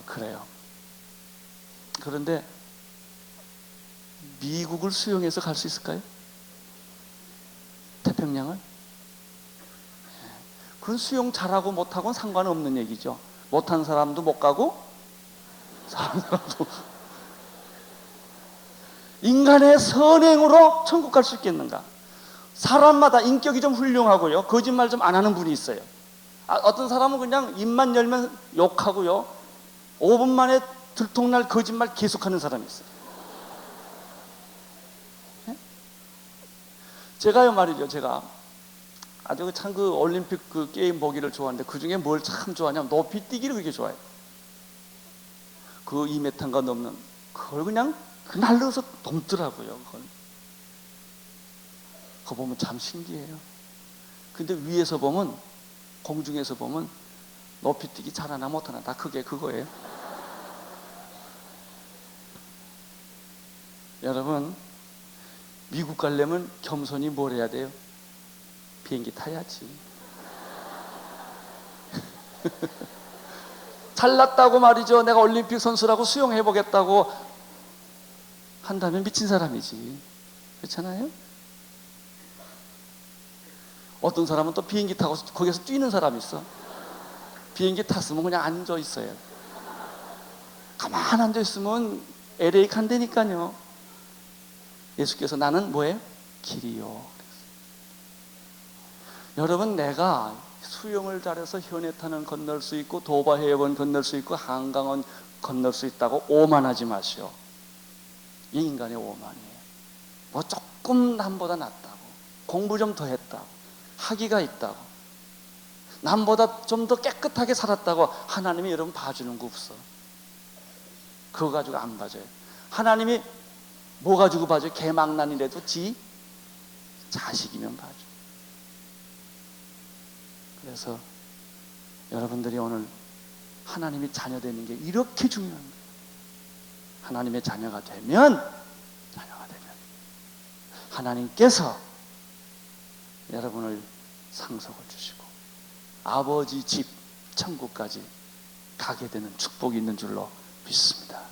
그래요. 그런데 미국을 수영해서 갈 수 있을까요? 태평양을? 그건 수영 잘하고 못하고는 상관없는 얘기죠. 못한 사람도 못 가고 잘하는 사람도. 인간의 선행으로 천국 갈 수 있겠는가? 사람마다 인격이 좀 훌륭하고요, 거짓말 좀 안 하는 분이 있어요. 어떤 사람은 그냥 입만 열면 욕하고요, 5분 만에 들통날 거짓말 계속하는 사람이 있어요. 네? 제가요 말이죠, 제가 아주 참 그 올림픽 그 게임 보기를 좋아하는데 그 중에 뭘 참 좋아하냐면 높이 뛰기를 그렇게 좋아해요. 그 2m가 넘는 그걸 그냥 날려서 넘더라고요. 그거 보면 참 신기해요. 근데 위에서 보면, 공중에서 보면 높이 뛰기 잘하나 못하나 다 그게 그거예요. 여러분, 미국 가려면 겸손히 뭘 해야 돼요? 비행기 타야지. 잘났다고 말이죠, 내가 올림픽 선수라고 수영해보겠다고 한다면 미친 사람이지. 그렇잖아요? 어떤 사람은 또 비행기 타고 거기서 뛰는 사람이 있어. 비행기 탔으면 그냥 앉아 있어요. 가만 앉아 있으면 LA 간다니까요. 예수께서 나는 뭐예요? 길이요. 여러분, 내가 수영을 잘해서 현해탄은 건널 수 있고 도바 해협은 건널 수 있고 한강은 건널 수 있다고 오만하지 마시오. 이 인간의 오만이에요. 뭐 조금 남보다 낫다고, 공부 좀 더 했다고, 학위가 있다고, 남보다 좀 더 깨끗하게 살았다고 하나님이 여러분 봐주는 거 없어. 그거 가지고 안 봐줘요. 하나님이 뭐 가지고 봐줘요? 개망난이라도 지 자식이면 봐줘. 그래서 여러분들이 오늘 하나님의 자녀 되는 게 이렇게 중요한 거예요. 하나님의 자녀가 되면 하나님께서 여러분을 상속을 주시고 아버지 집 천국까지 가게 되는 축복이 있는 줄로 믿습니다.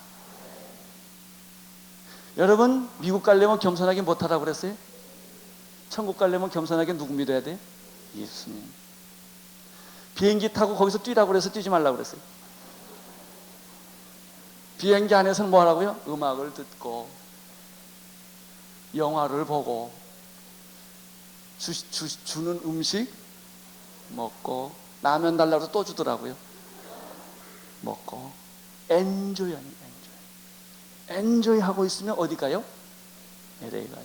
여러분, 미국 가려면 겸손하게 못하라고 그랬어요? 천국 가려면 겸손하게 누구 믿어야 돼? 예수님. 비행기 타고 거기서 뛰라고 그래서 뛰지 말라고 그랬어요? 비행기 안에서는 뭐 하라고요? 음악을 듣고 영화를 보고 주는 음식 먹고, 라면 달라고 해서 또 주더라고요. 먹고 엔조이 아니에요. 엔조이 하고 있으면 어디 가요? LA 가요.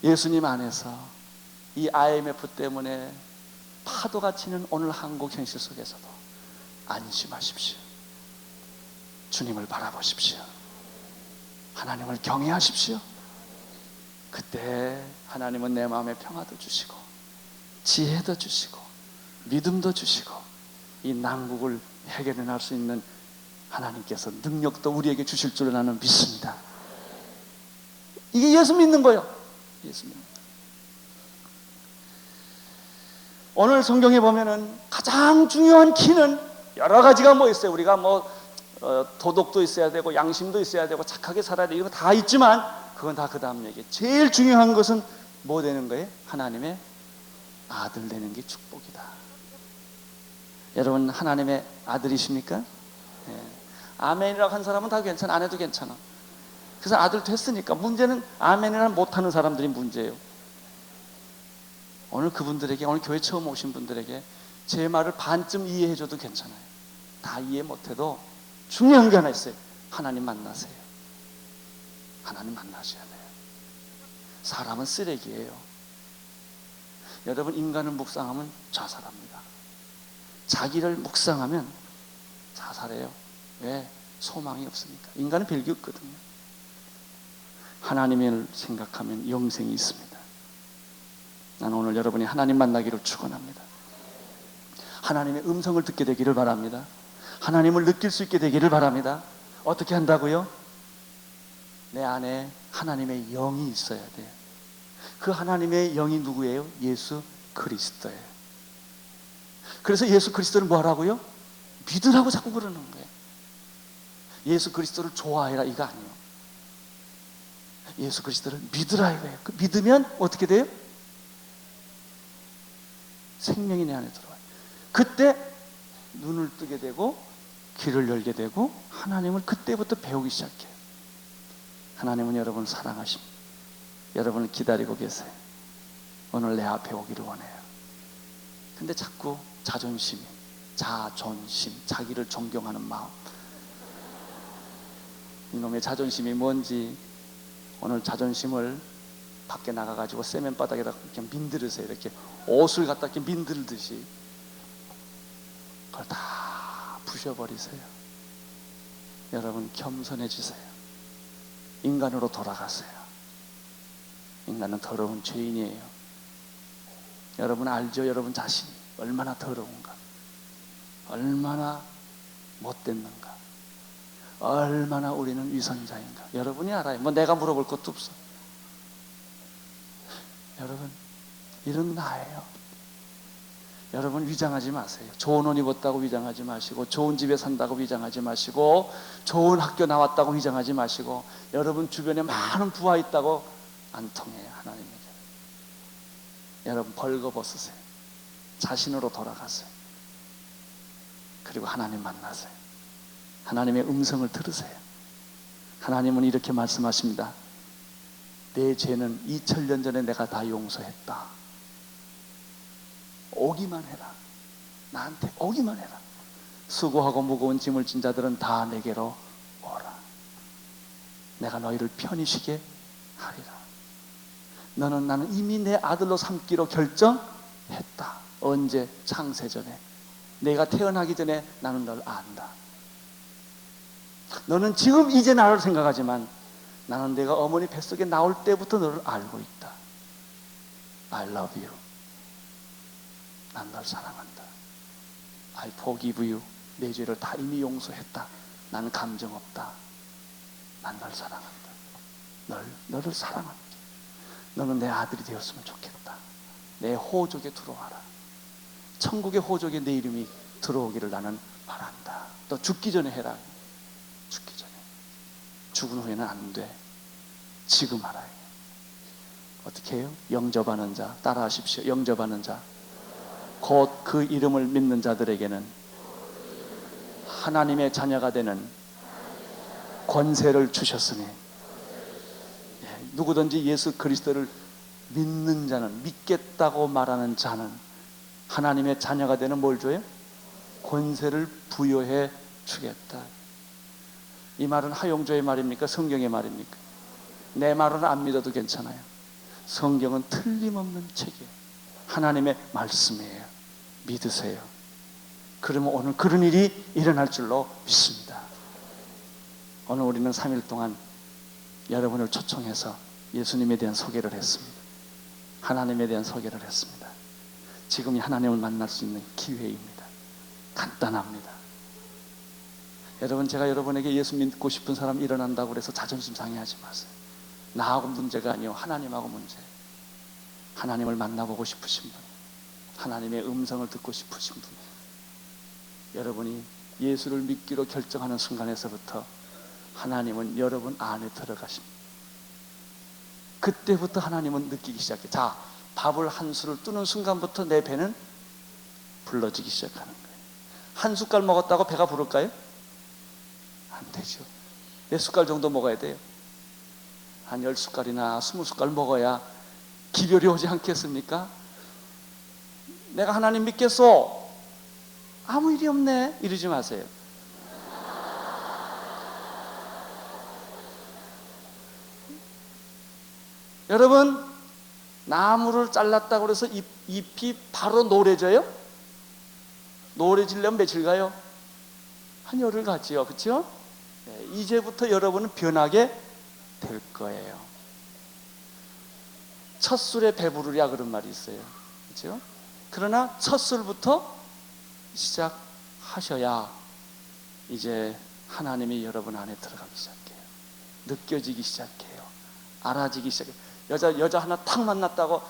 예수님 안에서 이 IMF 때문에 파도가 치는 오늘 한국 현실 속에서도 안심하십시오. 주님을 바라보십시오. 하나님을 경외하십시오. 그때 하나님은 내 마음에 평화도 주시고 지혜도 주시고 믿음도 주시고 이 난국을 해결해 낼 수 있는 하나님께서 능력도 우리에게 주실 줄 나는 믿습니다. 이게 예수 믿는 거예요. 예수 믿는 거예요. 오늘 성경에 보면은 가장 중요한 키는 여러 가지가 뭐 있어요. 우리가 뭐 도덕도 있어야 되고 양심도 있어야 되고 착하게 살아야 되고 이거 다 있지만 그건 다 그 다음 얘기. 제일 중요한 것은 뭐 되는 거예요? 하나님의 아들 되는 게 축복이다. 여러분, 하나님의 아들이십니까? 네. 아멘이라고 한 사람은 다 괜찮아. 안 해도 괜찮아. 그래서 아들 됐으니까. 문제는 아멘이라 못하는 사람들이 문제예요. 오늘 그분들에게, 오늘 교회 처음 오신 분들에게 제 말을 반쯤 이해해줘도 괜찮아요. 다 이해 못해도 중요한 게 하나 있어요. 하나님 만나세요. 하나님 만나셔야 돼요. 사람은 쓰레기예요. 여러분, 인간을 묵상하면 자살합니다. 자기를 묵상하면 자살해요. 왜? 소망이 없으니까. 인간은 별게 없거든요. 하나님을 생각하면 영생이 있습니다. 나는 오늘 여러분이 하나님 만나기를 축원합니다. 하나님의 음성을 듣게 되기를 바랍니다. 하나님을 느낄 수 있게 되기를 바랍니다. 어떻게 한다고요? 내 안에 하나님의 영이 있어야 돼요. 그 하나님의 영이 누구예요? 예수 그리스도예요. 그래서 예수 그리스도를 뭐 하라고요? 믿으라고 자꾸 그러는 거예요. 예수 그리스도를 좋아해라 이거 아니에요. 예수 그리스도를 믿으라 이거예요. 믿으면 어떻게 돼요? 생명이 내 안에 들어와요. 그때 눈을 뜨게 되고 귀를 열게 되고 하나님을 그때부터 배우기 시작해요. 하나님은 여러분을 사랑하십니다. 여러분을 기다리고 계세요. 오늘 내 앞에 오기를 원해요. 근데 자꾸 자존심, 자기를 존경하는 마음, 이놈의 자존심이 뭔지 오늘 자존심을 밖에 나가가지고 세면바닥에다 이렇게 민들으세요. 이렇게 옷을 갖다 이렇게 민들듯이 그걸 다 부셔버리세요. 여러분 겸손해지세요. 인간으로 돌아가세요. 인간은 더러운 죄인이에요. 여러분 알죠? 여러분 자신이 얼마나 더러운가, 얼마나 못됐는가, 얼마나 우리는 위선자인가. 여러분이 알아요. 뭐 내가 물어볼 것도 없어. 여러분 이런 나예요. 여러분 위장하지 마세요. 좋은 옷 입었다고 위장하지 마시고, 좋은 집에 산다고 위장하지 마시고, 좋은 학교 나왔다고 위장하지 마시고, 여러분 주변에 많은 부하 있다고 안 통해요. 하나님에게. 여러분 벌거벗으세요. 자신으로 돌아가세요. 그리고 하나님 만나세요. 하나님의 음성을 들으세요. 하나님은 이렇게 말씀하십니다. 내 죄는 2000년 전에 내가 다 용서했다. 오기만 해라. 나한테 오기만 해라. 수고하고 무거운 짐을 진 자들은 다 내게로 오라. 내가 너희를 편히 쉬게 하리라. 나는 이미 내 아들로 삼기로 결정했다. 언제? 창세전에. 내가 태어나기 전에 나는 널 안다. 너는 지금 이제 나를 생각하지만 나는 내가 어머니 뱃속에 나올 때부터 너를 알고 있다. I love you. 난 널 사랑한다. I forgive you. 내 죄를 다 이미 용서했다. 나는 감정 없다. 난 널 사랑한다. 너를 사랑한다. 너는 내 아들이 되었으면 좋겠다. 내 호족에 들어와라. 천국의 호족에 내 이름이 들어오기를 나는 바란다. 너 죽기 전에 해라. 죽기 전에. 죽은 후에는 안 돼. 지금 알아요. 어떻게 해요? 영접하는 자, 따라하십시오. 영접하는 자, 곧 그 이름을 믿는 자들에게는 하나님의 자녀가 되는 권세를 주셨으니, 누구든지 예수 그리스도를 믿는 자는, 믿겠다고 말하는 자는 하나님의 자녀가 되는 뭘 줘요? 권세를 부여해 주겠다. 이 말은 하용조의 말입니까? 성경의 말입니까? 내 말은 안 믿어도 괜찮아요. 성경은 틀림없는 책이에요. 하나님의 말씀이에요. 믿으세요. 그러면 오늘 그런 일이 일어날 줄로 믿습니다. 오늘 우리는 3일 동안 여러분을 초청해서 예수님에 대한 소개를 했습니다. 하나님에 대한 소개를 했습니다. 지금이 하나님을 만날 수 있는 기회입니다. 간단합니다. 여러분, 제가 여러분에게 예수 믿고 싶은 사람 일어난다고 해서 자존심 상해하지 마세요. 나하고 문제가 아니요, 하나님하고 문제. 하나님을 만나보고 싶으신 분, 하나님의 음성을 듣고 싶으신 분, 여러분이 예수를 믿기로 결정하는 순간에서부터 하나님은 여러분 안에 들어가십니다. 그때부터 하나님은 느끼기 시작해요. 자, 밥을 한 술을 뜨는 순간부터 내 배는 불러지기 시작하는 거예요. 한 숟갈 먹었다고 배가 부를까요? 안 되죠. 몇 숟갈 정도 먹어야 돼요? 한 10숟갈이나 20숟갈 먹어야 기별이 오지 않겠습니까? 내가 하나님 믿겠소. 아무 일이 없네. 이러지 마세요. 여러분, 나무를 잘랐다고 해서 잎이 바로 노래져요? 노래지려면 며칠 가요? 한 열흘 가지요. 그렇죠? 네, 이제부터 여러분은 변하게 될 거예요. 첫 술에 배부르랴 그런 말이 있어요. 그렇죠? 그러나 첫 술부터 시작하셔야 이제 하나님이 여러분 안에 들어가기 시작해요. 느껴지기 시작해요. 알아지기 시작해요. 여자 하나 탁 만났다고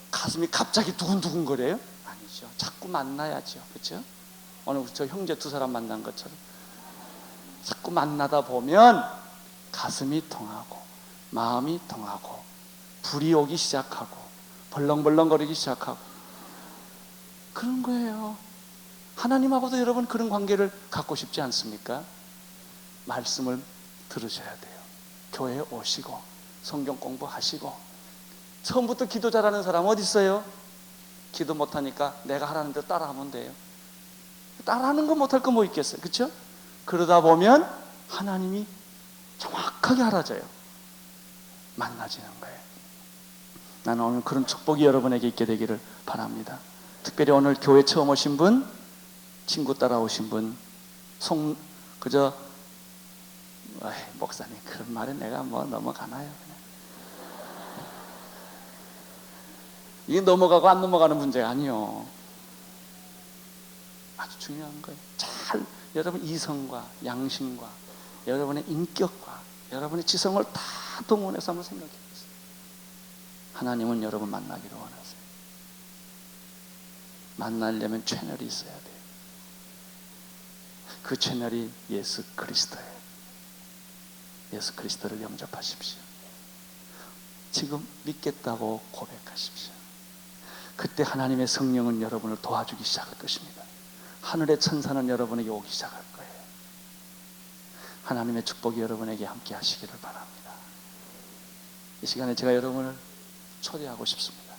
가슴이 갑자기 두근두근 거려요? 아니죠. 자꾸 만나야죠. 그렇죠? 오늘 저 형제 두 사람 만난 것처럼 자꾸 만나다 보면 가슴이 통하고 마음이 통하고 불이 오기 시작하고 벌렁벌렁거리기 시작하고 그런 거예요. 하나님하고도 여러분 그런 관계를 갖고 싶지 않습니까? 말씀을 들으셔야 돼요. 교회에 오시고 성경 공부하시고. 처음부터 기도 잘하는 사람 어디 있어요? 기도 못하니까 내가 하라는 대로 따라하면 돼요. 따라하는 거 못할 거 뭐 있겠어요? 그렇죠? 그러다 보면 하나님이 정확하게 알아져요. 만나지는 거예요. 나는 오늘 그런 축복이 여러분에게 있게 되기를 바랍니다. 특별히 오늘 교회 처음 오신 분, 친구 따라오신 분, 목사님 그런 말에 내가 뭐 넘어가나요? 그냥. 이게 넘어가고 안 넘어가는 문제가 아니요. 아주 중요한 거예요. 여러분 이성과 양심과 여러분의 인격과 여러분의 지성을 다 동원해서 한번 생각해 보세요. 하나님은 여러분 만나기를 원하세요. 만나려면 채널이 있어야 돼요. 그 채널이 예수 그리스도예요. 예수 그리스도를 영접하십시오. 지금 믿겠다고 고백하십시오. 그때 하나님의 성령은 여러분을 도와주기 시작할 것입니다. 하늘의 천사는 여러분에게 오기 시작할 거예요. 하나님의 축복이 여러분에게 함께 하시기를 바랍니다. 이 시간에 제가 여러분을 초대하고 싶습니다.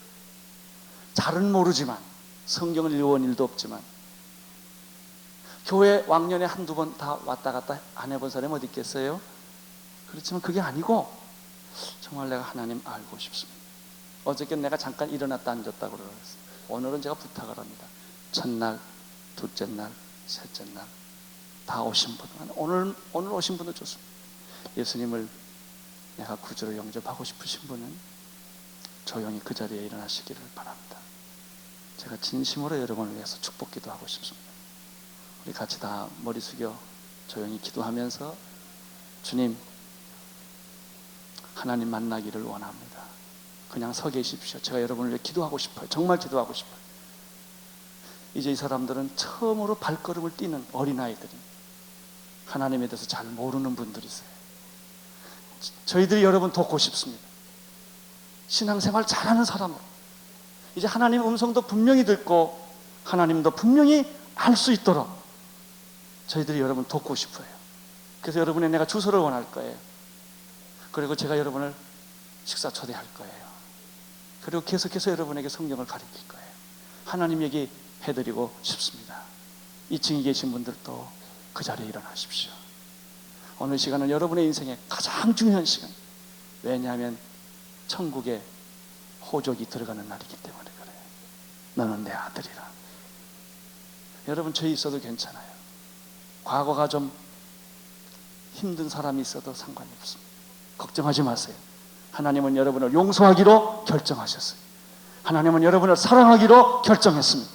잘은 모르지만, 성경을 읽어본 일도 없지만, 교회 왕년에 한두 번 다 왔다 갔다 안 해본 사람이 어디 있겠어요? 그렇지만 그게 아니고 정말 내가 하나님 알고 싶습니다. 어저께 내가 잠깐 일어났다 앉았다고 그랬어요. 오늘은 제가 부탁을 합니다. 첫날, 둘째 날, 셋째 날 다 오신 분, 오늘 오신 분도 좋습니다. 예수님을 내가 구주로 영접하고 싶으신 분은 조용히 그 자리에 일어나시기를 바랍니다. 제가 진심으로 여러분을 위해서 축복 기도하고 싶습니다. 우리 같이 다 머리 숙여 조용히 기도하면서 주님, 하나님 만나기를 원합니다. 그냥 서 계십시오. 제가 여러분을 위해 기도하고 싶어요. 정말 기도하고 싶어요. 이제 이 사람들은 처음으로 발걸음을 띄는 어린아이들이 하나님에 대해서 잘 모르는 분들이세요. 저희들이 여러분 돕고 싶습니다. 신앙생활 잘하는 사람으로 이제 하나님 음성도 분명히 듣고 하나님도 분명히 알 수 있도록 저희들이 여러분 돕고 싶어요. 그래서 여러분의 내가 주소를 원할 거예요. 그리고 제가 여러분을 식사 초대할 거예요. 그리고 계속해서 여러분에게 성경을 가르칠 거예요. 하나님 얘기 해드리고 싶습니다. 2층에 계신 분들도 그 자리에 일어나십시오. 오늘 시간은 여러분의 인생의 가장 중요한 시간. 왜냐하면 천국에 호족이 들어가는 날이기 때문에 그래요. 너는 내 아들이라. 여러분 죄 있어도 괜찮아요. 과거가 좀 힘든 사람이 있어도 상관이 없습니다. 걱정하지 마세요. 하나님은 여러분을 용서하기로 결정하셨어요. 하나님은 여러분을 사랑하기로 결정했습니다.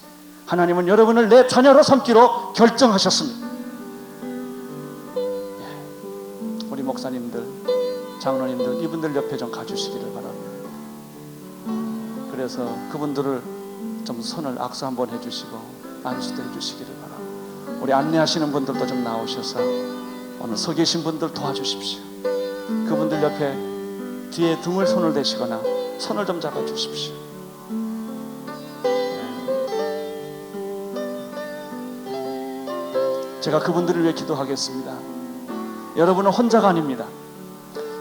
하나님은 여러분을 내 자녀로 삼기로 결정하셨습니다. 우리 목사님들, 장로님들, 이분들 옆에 좀 가주시기를 바랍니다. 그래서 그분들을 좀 손을 악수 한번 해주시고 안수도 해주시기를 바랍니다. 우리 안내하시는 분들도 좀 나오셔서 오늘 서 계신 분들 도와주십시오. 그분들 옆에 뒤에 등을 손을 대시거나 손을 좀 잡아주십시오. 제가 그분들을 위해 기도하겠습니다. 여러분은 혼자가 아닙니다.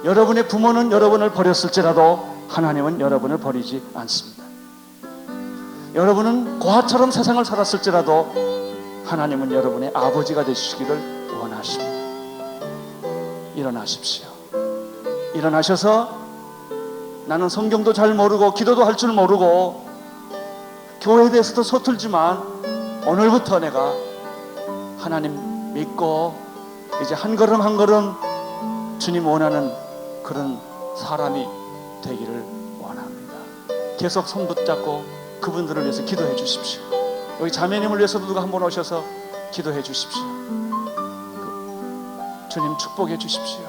여러분의 부모는 여러분을 버렸을지라도 하나님은 여러분을 버리지 않습니다. 여러분은 고아처럼 세상을 살았을지라도 하나님은 여러분의 아버지가 되시기를 원하십니다. 일어나십시오. 일어나셔서 나는 성경도 잘 모르고 기도도 할 줄 모르고 교회에 대해서도 서툴지만 오늘부터 내가 하나님 믿고 이제 한 걸음 한 걸음 주님 원하는 그런 사람이 되기를 원합니다. 계속 손 붙잡고 그분들을 위해서 기도해 주십시오. 여기 자매님을 위해서도 누가 한번 오셔서 기도해 주십시오. 주님 축복해 주십시오.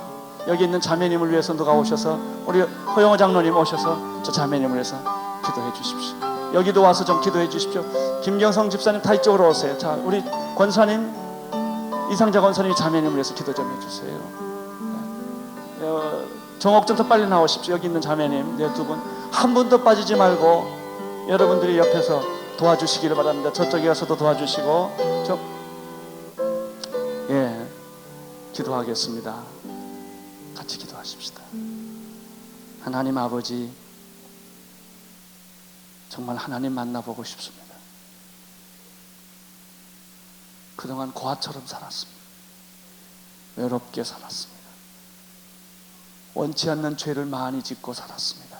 여기 있는 자매님을 위해서 누가 오셔서 우리 허영호 장로님 오셔서 저 자매님을 위해서 기도해 주십시오. 여기도 와서 좀 기도해 주십시오. 김경성 집사님 다 이쪽으로 오세요. 자, 우리 권사님, 이상자 권사님이 자매님을 위해서 기도 좀 해주세요. 정옥 좀 더 빨리 나오십시오. 여기 있는 자매님 네 두 분 한 분도 빠지지 말고 여러분들이 옆에서 도와주시기를 바랍니다. 저쪽에 가서도 도와주시고 기도하겠습니다. 같이 기도하십시다. 하나님 아버지, 정말 하나님 만나보고 싶습니다. 그동안 고아처럼 살았습니다. 외롭게 살았습니다. 원치 않는 죄를 많이 짓고 살았습니다.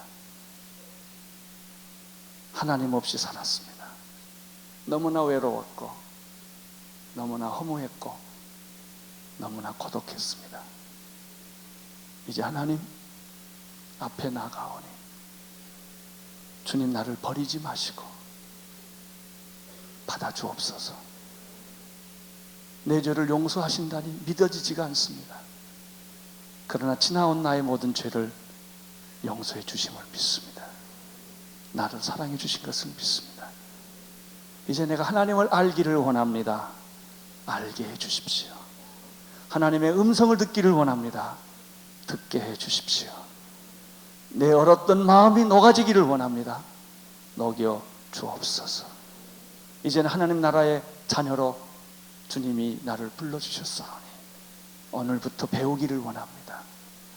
하나님 없이 살았습니다. 너무나 외로웠고 너무나 허무했고 너무나 고독했습니다. 이제 하나님 앞에 나가오니 주님, 나를 버리지 마시고 받아주옵소서. 내 죄를 용서하신다니 믿어지지가 않습니다. 그러나 지나온 나의 모든 죄를 용서해 주심을 믿습니다. 나를 사랑해 주신 것을 믿습니다. 이제 내가 하나님을 알기를 원합니다. 알게 해 주십시오. 하나님의 음성을 듣기를 원합니다. 듣게 해 주십시오. 내 얼었던 마음이 녹아지기를 원합니다. 녹여 주옵소서. 이제는 하나님 나라의 자녀로 주님이 나를 불러주셨사오니 오늘부터 배우기를 원합니다.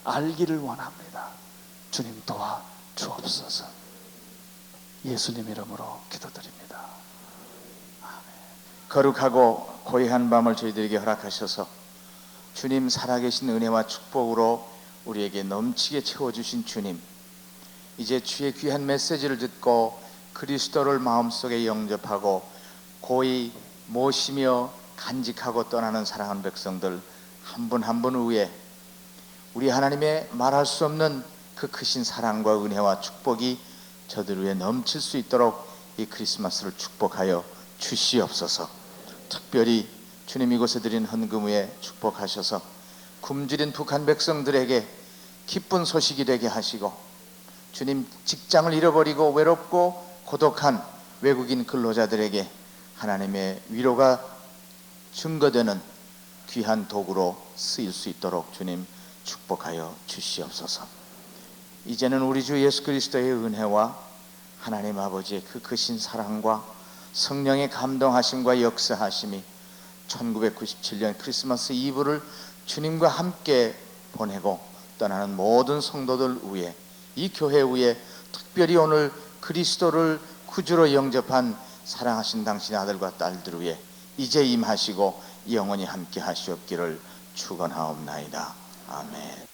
알기를 원합니다. 주님 도와 주옵소서. 예수님 이름으로 기도드립니다. 아멘. 거룩하고 고요한 밤을 저희들에게 허락하셔서 주님 살아계신 은혜와 축복으로 우리에게 넘치게 채워주신 주님, 이제 주의 귀한 메시지를 듣고 그리스도를 마음속에 영접하고 고이 모시며 간직하고 떠나는 사랑하는 백성들 한 분 한 분 위에 우리 하나님의 말할 수 없는 그 크신 사랑과 은혜와 축복이 저들 위에 넘칠 수 있도록 이 크리스마스를 축복하여 주시옵소서. 특별히 주님 이곳에 드린 헌금 위에 축복하셔서 굶주린 북한 백성들에게 기쁜 소식이 되게 하시고, 주님 직장을 잃어버리고 외롭고 고독한 외국인 근로자들에게 하나님의 위로가 증거되는 귀한 도구로 쓰일 수 있도록 주님 축복하여 주시옵소서. 이제는 우리 주 예수 그리스도의 은혜와 하나님 아버지의 그 크신 사랑과 성령의 감동하심과 역사하심이 1997년 크리스마스 이브를 주님과 함께 보내고 떠나는 모든 성도들 위에, 이 교회 위에, 특별히 오늘 그리스도를 구주로 영접한 사랑하신 당신의 아들과 딸들 위에 이제 임하시고 영원히 함께 하시옵기를 축원하옵나이다. 아멘.